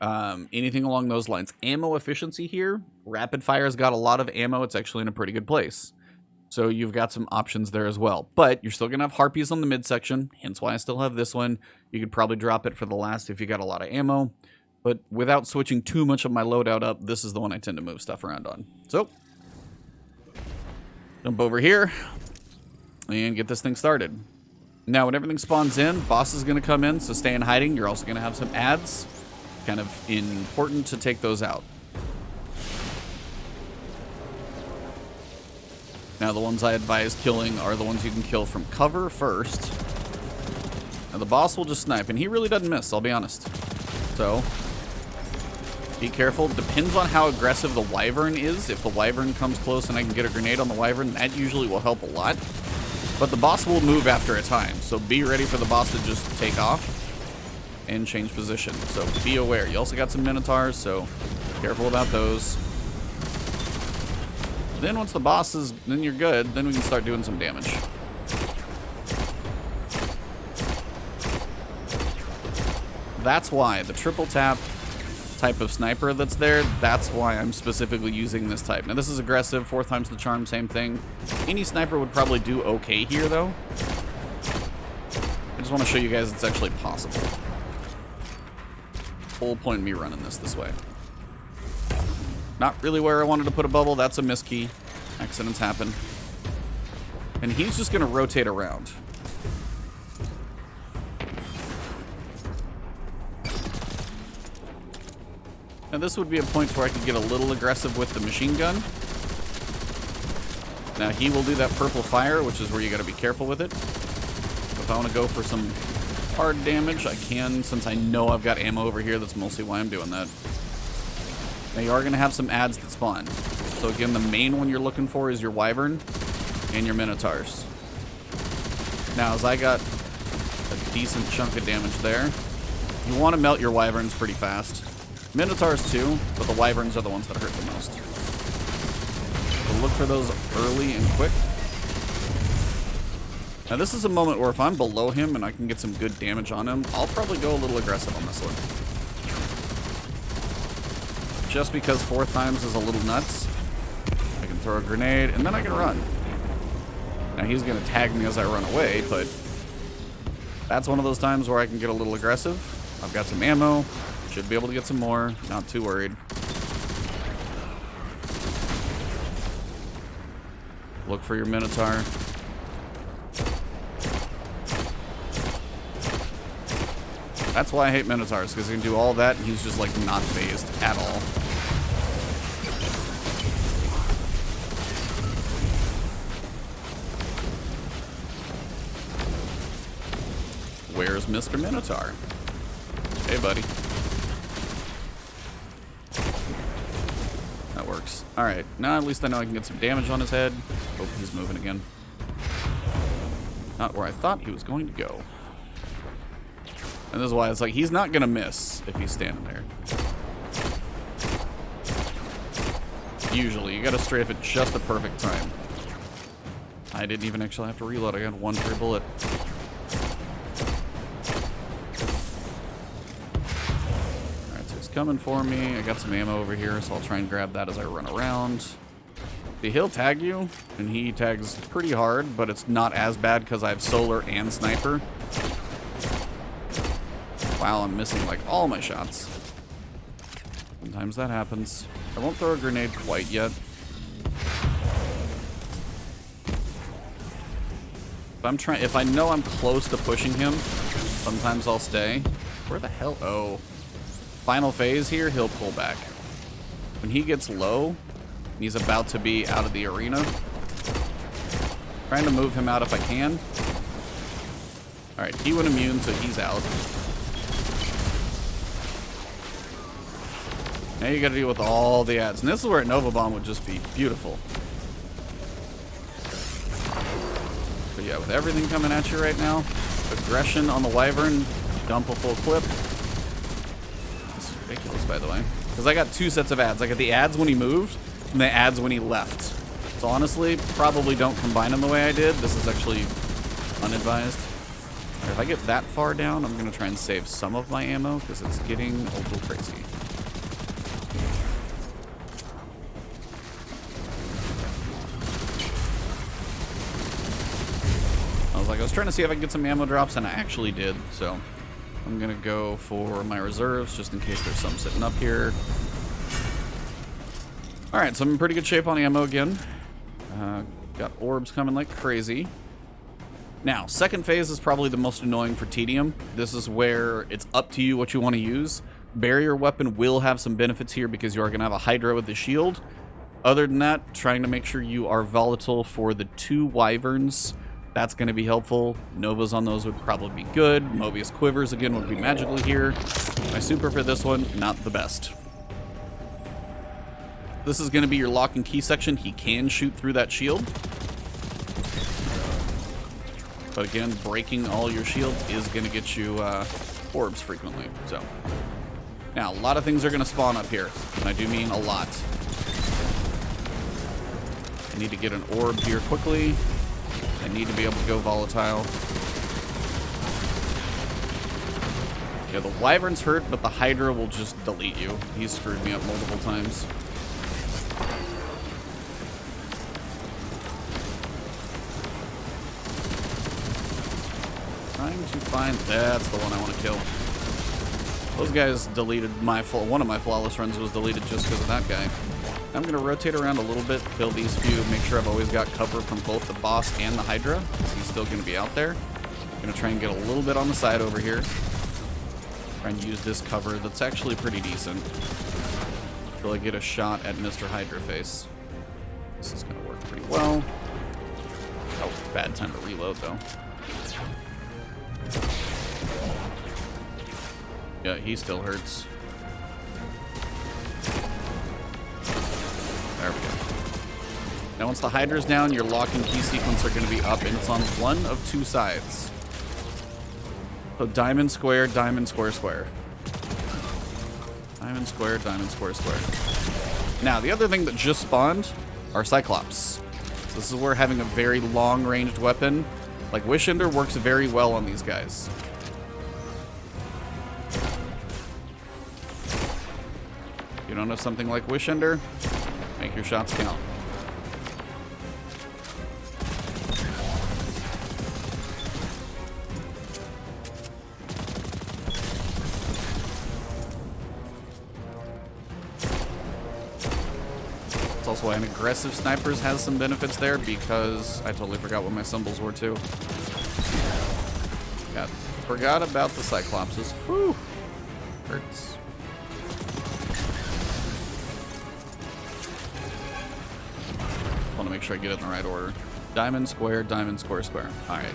S1: anything along those lines. Ammo efficiency here, rapid fire's got a lot of ammo. It's actually in a pretty good place. So you've got some options there as well. But you're still going to have Harpies on the midsection, hence why I still have this one. You could probably drop it for the last if you got a lot of ammo. But without switching too much of my loadout up, this is the one I tend to move stuff around on. So jump over here and get this thing started. Now, when everything spawns in, boss is going to come in, so stay in hiding. You're also going to have some ads. Kind of important to take those out. Now, the ones I advise killing are the ones you can kill from cover first. Now, the boss will just snipe, and he really doesn't miss, I'll be honest. So be careful. Depends on how aggressive the Wyvern is. If the Wyvern comes close and I can get a grenade on the Wyvern, that usually will help a lot. But the boss will move after a time, so be ready for the boss to just take off. and change position. So be aware. You also got some Minotaurs, so careful about those. Then once the boss is, then you're good. Then we can start doing some damage. That's why the triple tap type of sniper that's there, that's why I'm specifically using this type. Now this is aggressive, 4 times the charm, same thing. Any sniper would probably do okay here though. I just want to show you guys it's actually possible. Whole point of me running this way. Not really where I wanted to put a bubble, that's a miss key. Accidents happen. And he's just gonna rotate around. Now this would be a point where I could get a little aggressive with the machine gun. Now he will do that purple fire, which is where you gotta be careful with it. If I want to go for some hard damage, I can, since I know I've got ammo over here. That's mostly why I'm doing that. Now you are gonna have some adds that spawn. So again, the main one you're looking for is your Wyvern and your Minotaurs. Now as I got a decent chunk of damage there, you want to melt your Wyverns pretty fast. Minotaurs too, but the Wyverns are the ones that hurt the most. So look for those early and quick. Now this is a moment where if I'm below him and I can get some good damage on him, I'll probably go a little aggressive on this one. Just because 4 times is a little nuts. I can throw a grenade and then I can run. Now he's going to tag me as I run away, but that's one of those times where I can get a little aggressive. I've got some ammo. Should be able to get some more. Not too worried. Look for your Minotaur. That's why I hate Minotaurs, because he can do all that and he's just like not phased at all. Where's Mr. Minotaur? Hey, buddy. That works. Alright, now at least I know I can get some damage on his head. Oh, he's moving again. Not where I thought he was going to go. And this is why it's like, he's not going to miss if he's standing there. Usually, you got to strafe at just the perfect time. I didn't even actually have to reload. I got 1 free bullet. Coming for me. I got some ammo over here, so I'll try and grab that as I run around. See, he'll tag you, and he tags pretty hard, but it's not as bad because I have solar and sniper. Wow, I'm missing like all my shots. Sometimes that happens. I won't throw a grenade quite yet. If I know I'm close to pushing him, sometimes I'll stay. Where the hell? Oh. Final phase here, he'll pull back. When he gets low, he's about to be out of the arena. Trying to move him out if I can. Alright, he went immune, so he's out. Now you gotta deal with all the ads. And this is where a Nova Bomb would just be beautiful. But yeah, with everything coming at you right now, aggression on the Wyvern, dump a full clip. Ridiculous, by the way, because I got 2 sets of ads. I got the ads when he moved and the ads when he left. So honestly, probably don't combine them the way I did. This is actually unadvised. Right, if I get that far down, I'm going to try and save some of my ammo because it's getting a little crazy. I was trying to see if I could get some ammo drops, and I actually did, so I'm gonna go for my reserves just in case there's some sitting up here. Alright, so I'm in pretty good shape on ammo again. Got orbs coming like crazy. Now, second phase is probably the most annoying for tedium. This is where it's up to you what you want to use. Barrier weapon will have some benefits here because you are going to have a Hydra with the shield. Other than that, trying to make sure you are volatile for the 2 Wyverns. That's going to be helpful. Novas on those would probably be good. Mobius Quivers, again, would be magically here. My super for this one, not the best. This is going to be your lock and key section. He can shoot through that shield. But again, breaking all your shields is going to get you orbs frequently. So now a lot of things are going to spawn up here, and I do mean a lot. I need to get an orb here quickly. I need to be able to go volatile. Yeah, the Wyvern's hurt, but the Hydra will just delete you. He's screwed me up multiple times. Trying to find... That's the one I want to kill. Those guys deleted my... One of my flawless runs was deleted just because of that guy. I'm going to rotate around a little bit, kill these few, make sure I've always got cover from both the boss and the Hydra, because he's still going to be out there. I'm going to try and get a little bit on the side over here. Try and use this cover that's actually pretty decent. Until I get a shot at Mr. Hydra face. This is going to work pretty well. Oh, bad time to reload, though. Yeah, he still hurts. There we go. Now once the Hydra's down, your lock and key sequence are going to be up, and it's on one of two sides. So diamond, square, square. Diamond, square, square. Now, the other thing that just spawned are Cyclops. So this is where having a very long-ranged weapon, like Wish Ender, works very well on these guys. You don't have something like Wish Ender? Make your shots count. It's also why an aggressive snipers has some benefits there, because I totally forgot what my symbols were too. Forgot about the Cyclopses. Whew. Hurts. Want to make sure I get it in the right order. Diamond, square, square. Alright.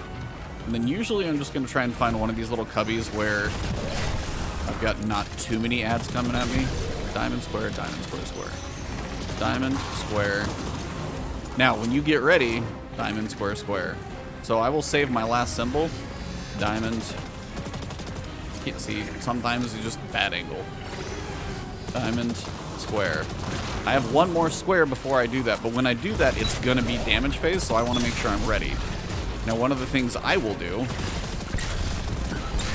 S1: And then usually I'm just going to try and find one of these little cubbies where I've got not too many ads coming at me. Diamond, square, square. Diamond, square. Now, when you get ready, diamond, square. So I will save my last symbol. Diamond. Can't see. Sometimes it's just bad angle. Diamond, square. I have one more square before I do that, but when I do that, it's going to be damage phase, so I want to make sure I'm ready. Now, one of the things I will do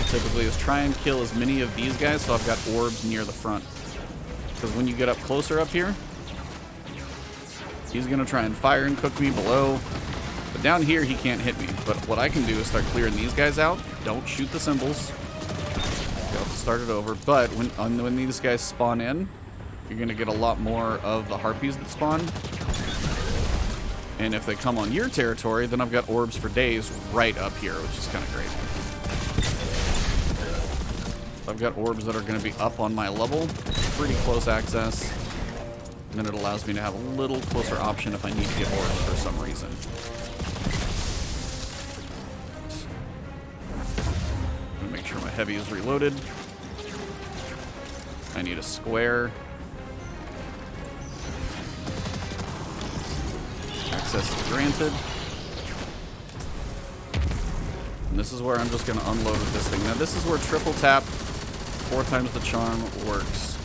S1: typically is try and kill as many of these guys so I've got orbs near the front. Because when you get up closer up here, he's going to try and fire and cook me below. But down here, he can't hit me. But what I can do is start clearing these guys out. Don't shoot the symbols. You'll have to start it over. But when these guys spawn in, you're going to get a lot more of the harpies that spawn. And if they come on your territory, then I've got orbs for days right up here, which is kind of great. I've got orbs that are going to be up on my level, pretty close access. And then it allows me to have a little closer option if I need to get orbs for some reason. I'm going to make sure my heavy is reloaded. I need a square. Access is granted. And this is where I'm just going to unload with this thing. Now this is where triple tap 4 times the charm works.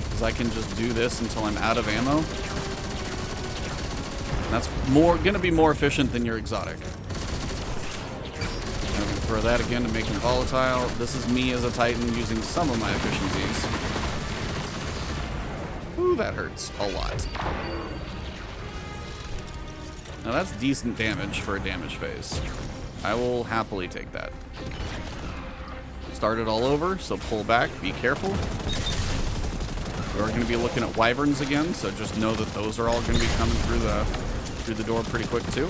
S1: Because I can just do this until I'm out of ammo. And that's going to be more efficient than your exotic. I'm going to throw that again to make him volatile. This is me as a Titan using some of my efficiencies. Ooh, that hurts a lot. Now that's decent damage for a damage phase. I will happily take that. Start it all over, so pull back, be careful. We're going to be looking at wyverns again, so just know that those are all going to be coming through the door pretty quick too.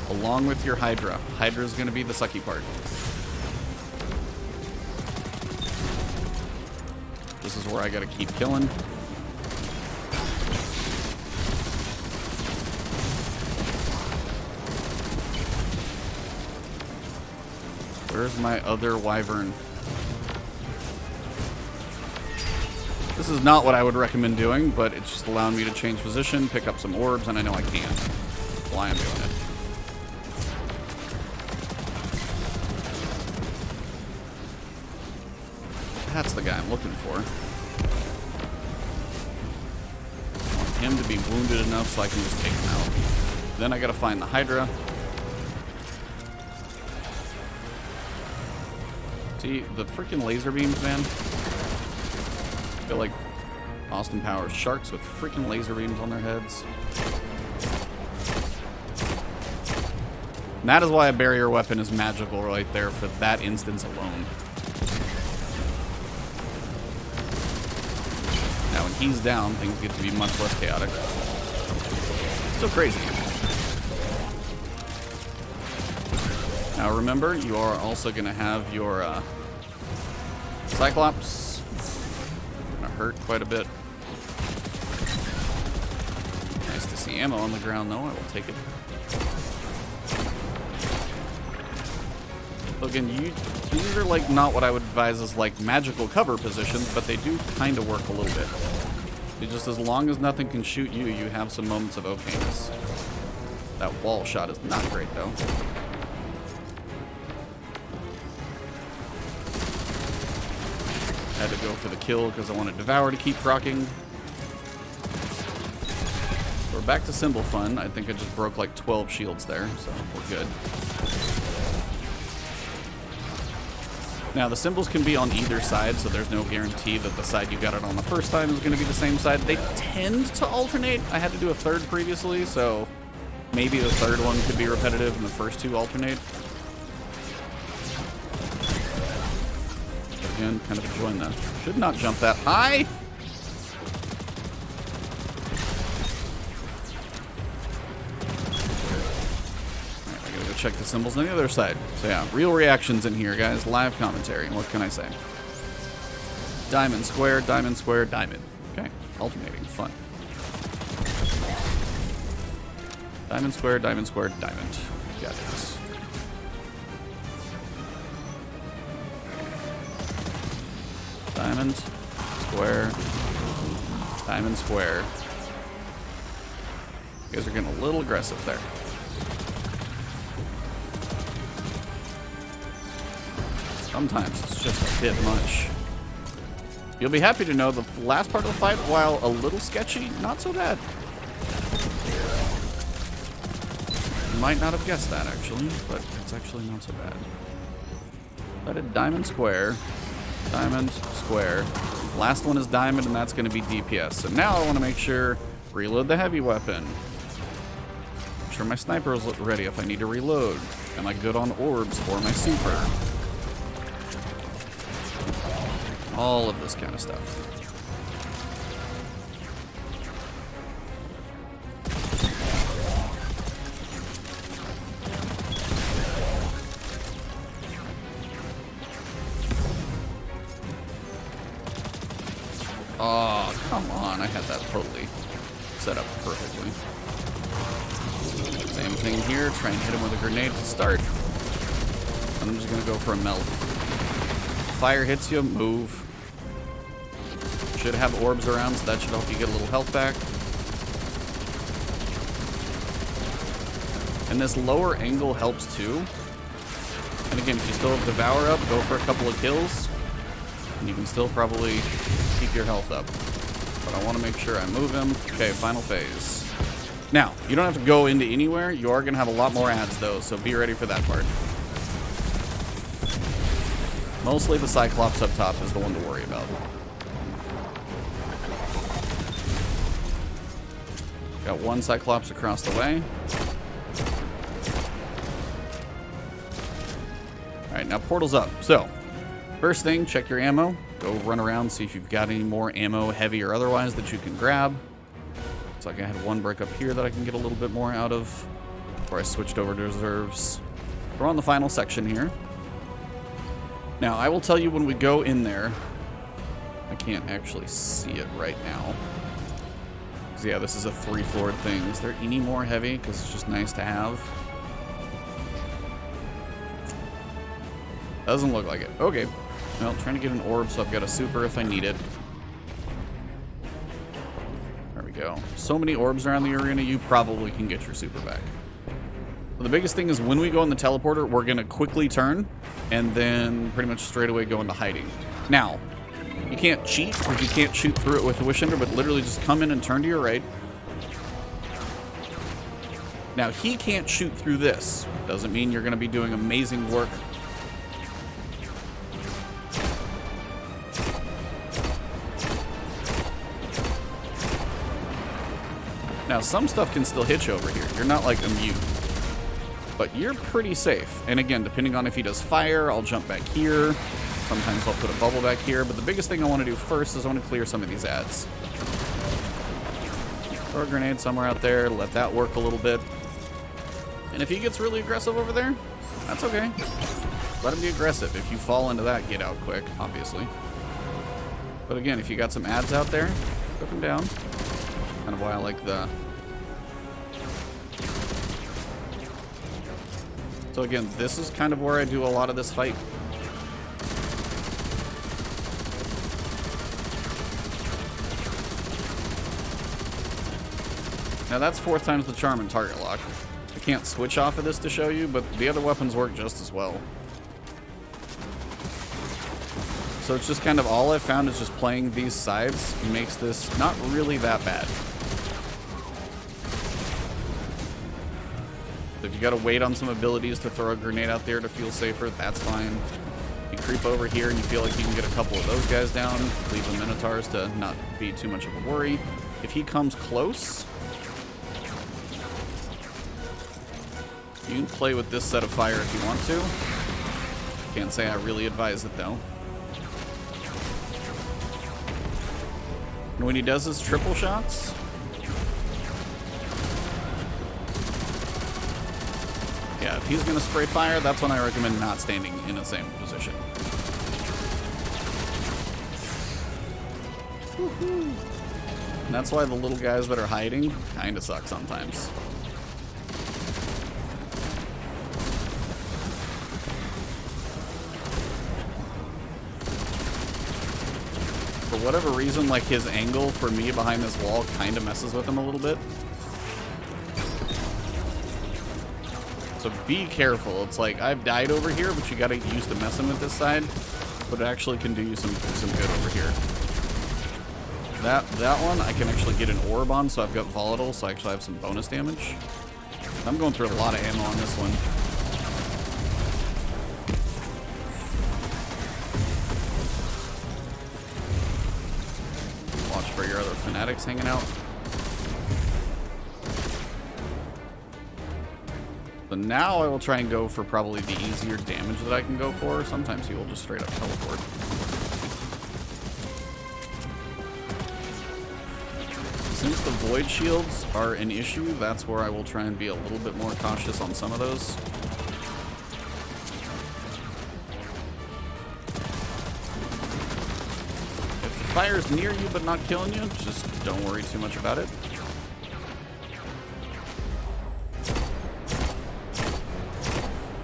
S1: Along with your Hydra. Hydra is going to be the sucky part. This is where I got to keep killing. Where's my other wyvern? This is not what I would recommend doing, but it's just allowing me to change position, pick up some orbs, and I know I can. That's why I'm doing it. That's the guy I'm looking for. I want him to be wounded enough so I can just take him out. Then I gotta find the Hydra. See, the freaking laser beams, man. I feel like Austin Powers sharks with freaking laser beams on their heads. And that is why a barrier weapon is magical right there for that instance alone. Now when he's down, things get to be much less chaotic. Still crazy. Now remember, you are also going to have your Cyclops. Gonna hurt quite a bit. Nice to see ammo on the ground though, I will take it. Again, these are like not what I would advise as like magical cover positions, but they do kind of work a little bit. Just as long as nothing can shoot you, you have some moments of okayness. That wall shot is not great though. Had to go for the kill because I wanted Devour to keep rocking. We're back to symbol fun. I think I just broke like 12 shields there, so we're good. Now, the symbols can be on either side, so there's no guarantee that the side you got it on the first time is going to be the same side. They tend to alternate. I had to do a third previously, so maybe the third one could be repetitive and the first two alternate. But again, kind of enjoying that. Should not jump that high. Check the symbols on the other side. So yeah, real reactions in here, guys. Live commentary. What can I say? Diamond, square, diamond, square, diamond. Okay, alternating. Fun. Diamond, square, diamond, square, diamond. Got it. Diamond, square, diamond, square. You guys are getting a little aggressive there. Sometimes it's just a bit much. You'll be happy to know the last part of the fight, while a little sketchy, not so bad. You might not have guessed that, actually, but it's actually not so bad. I did diamond, square, square. Last one is diamond, and that's going to be DPS. So now I want to make sure, reload the heavy weapon. Make sure my sniper is ready if I need to reload. Am I good on orbs for my super? All of this kind of stuff. Oh, come on. I had that totally set up perfectly. Same thing here. Try and hit him with a grenade to start. I'm just going to go for a melt. Fire hits you, move. Should have orbs around, so that should help you get a little health back. And this lower angle helps too. And again, if you still have Devour up, go for a couple of kills. And you can still probably keep your health up. But I want to make sure I move him. Okay, final phase. Now, you don't have to go into anywhere. You are going to have a lot more ads though, so be ready for that part. Mostly the Cyclops up top is the one to worry about. Got one Cyclops across the way. Alright, now portal's up. So, first thing, check your ammo. Go run around, see if you've got any more ammo, heavy or otherwise, that you can grab. Looks like I had one brick up here that I can get a little bit more out of before I switched over to reserves. We're on the final section here. Now, I will tell you when we go in there, I can't actually see it right now. Yeah, this is a 3-floored thing. Is there any more heavy? Because it's just nice to have. Doesn't look like it. Okay. Well, trying to get an orb, so I've got a super if I need it. There we go. So many orbs around the arena, you probably can get your super back. Well, the biggest thing is when we go in the teleporter, we're going to quickly turn and then pretty much straight away go into hiding. Now, You can't cheat, because you can't shoot through it with a Wish Ender, but literally just come in and turn to your right. Now, he can't shoot through this. Doesn't mean you're going to be doing amazing work. Now, some stuff can still hit you over here. You're not, like, immune. But you're pretty safe. And again, depending on if he does fire, I'll jump back here. Sometimes I'll put a bubble back here. But the biggest thing I want to do first is I want to clear some of these ads. Throw a grenade somewhere out there. Let that work a little bit. And if he gets really aggressive over there, that's okay. Let him be aggressive. If you fall into that, get out quick, obviously. But again, if you got some ads out there, put them down. Kind of why I like the... So again, this is kind of where I do a lot of this fight. Now that's 4 times the charm and target lock. I can't switch off of this to show you, but the other weapons work just as well. So it's just kind of all I've found is just playing these sides makes this not really that bad. So if you gotta wait on some abilities to throw a grenade out there to feel safer, that's fine. You creep over here and you feel like you can get a couple of those guys down, leave the Minotaurs to not be too much of a worry. If he comes close, you can play with this set of fire if you want to. Can't say I really advise it though. And when he does his triple shots, yeah, if he's gonna spray fire, that's when I recommend not standing in the same position. And that's why the little guys that are hiding kinda suck sometimes. For whatever reason, like his angle for me behind this wall kind of messes with him a little bit. So be careful. It's like I've died over here, but you gotta get used to messing with this side. But it actually can do you some good over here. That one I can actually get an orb on, so I've got volatile, so I actually have some bonus damage. I'm going through a lot of ammo on this one. Watch for your other fanatics hanging out. So now I will try and go for probably the easier damage that I can go for. Sometimes he will just straight up teleport. Since the void shields are an issue, that's where I will try and be a little bit more cautious on some of those. If the fire's near you but not killing you, just don't worry too much about it.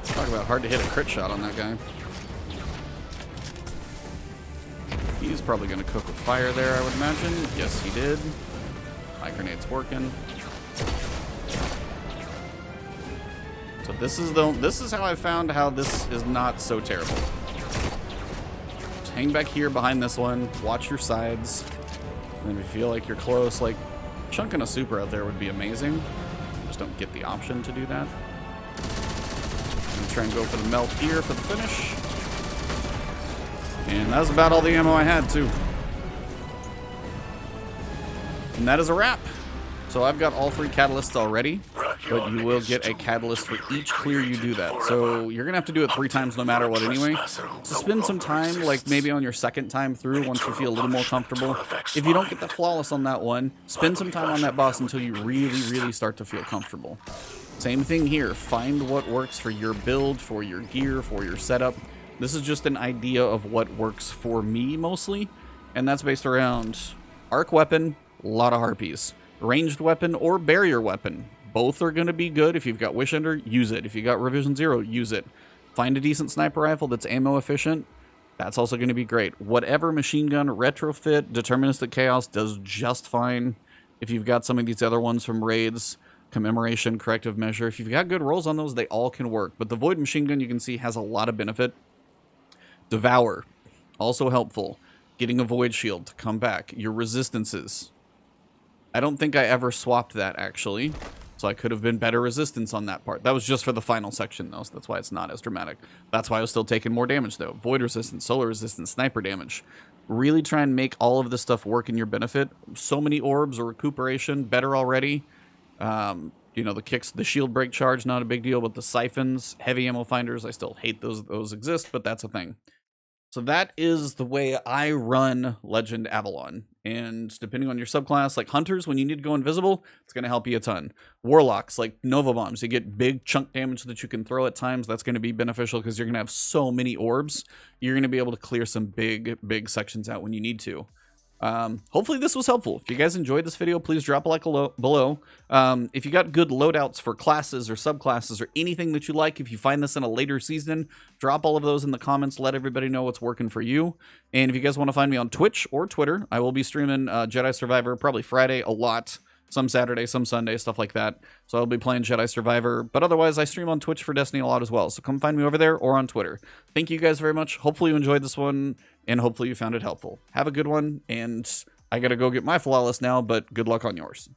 S1: Talk about hard to hit a crit shot on that guy. He's probably going to cook with fire there, I would imagine. Yes, he did. My grenade's working. So this is how I found how this is not so terrible. Just hang back here behind this one. Watch your sides. And if you feel like you're close, like chunking a super out there would be amazing. Just don't get the option to do that. I'm gonna try and go for the melt here for the finish. And that's about all the ammo I had too. And that is a wrap. So I've got all 3 catalysts already, but you will get a catalyst for each clear you do that. So you're gonna have to do it 3 times no matter what anyway. So spend some time, like maybe on your second time through, once you feel a little more comfortable. If you don't get the flawless on that one, spend some time on that boss until you really start to feel comfortable. Same thing here. Find what works for your build, for your gear, for your setup. This is just an idea of what works for me mostly, and that's based around arc weapon, a lot of harpies. Ranged weapon or barrier weapon. Both are going to be good. If you've got Wish Ender, use it. If you got Revision 0, use it. Find a decent sniper rifle that's ammo efficient. That's also going to be great. Whatever machine gun, retrofit, deterministic chaos does just fine. If you've got some of these other ones from raids, commemoration, corrective measure, if you've got good rolls on those, they all can work. But the void machine gun you can see has a lot of benefit. Devour, also helpful. getting a Void Shield to come back, your resistances. I don't think I ever swapped that, actually. So I could have been better resistance on that part. That was just for the final section, though, so that's why it's not as dramatic. That's why I was still taking more damage, though. Void resistance, solar resistance, sniper damage. Really try and make all of this stuff work in your benefit. So many orbs or recuperation, better already. You know, the kicks, the shield break charge, not a big deal, but the siphons, heavy ammo finders, I still hate those exist, but that's a thing. So that is the way I run Legend Avalon. And depending on your subclass, like Hunters, when you need to go invisible, it's going to help you a ton. Warlocks, like Nova Bombs, you get big chunk damage that you can throw at times. That's going to be beneficial because you're going to have so many orbs. You're going to be able to clear some big sections out when you need to. Hopefully this was helpful. If you guys enjoyed this video, please drop a like below. If you got good loadouts for classes or subclasses or anything that you like, if you find this in a later season, drop all of those in the comments. Let everybody know what's working for you. And if you guys want to find me on Twitch or Twitter, I will be streaming Jedi Survivor probably Friday a lot. Some Saturday, some Sunday, stuff like that. So I'll be playing Jedi Survivor. But otherwise, I stream on Twitch for Destiny a lot as well. So come find me over there or on Twitter. Thank you guys very much. Hopefully you enjoyed this one. And hopefully you found it helpful. Have a good one. And I gotta go get my flawless now. But good luck on yours.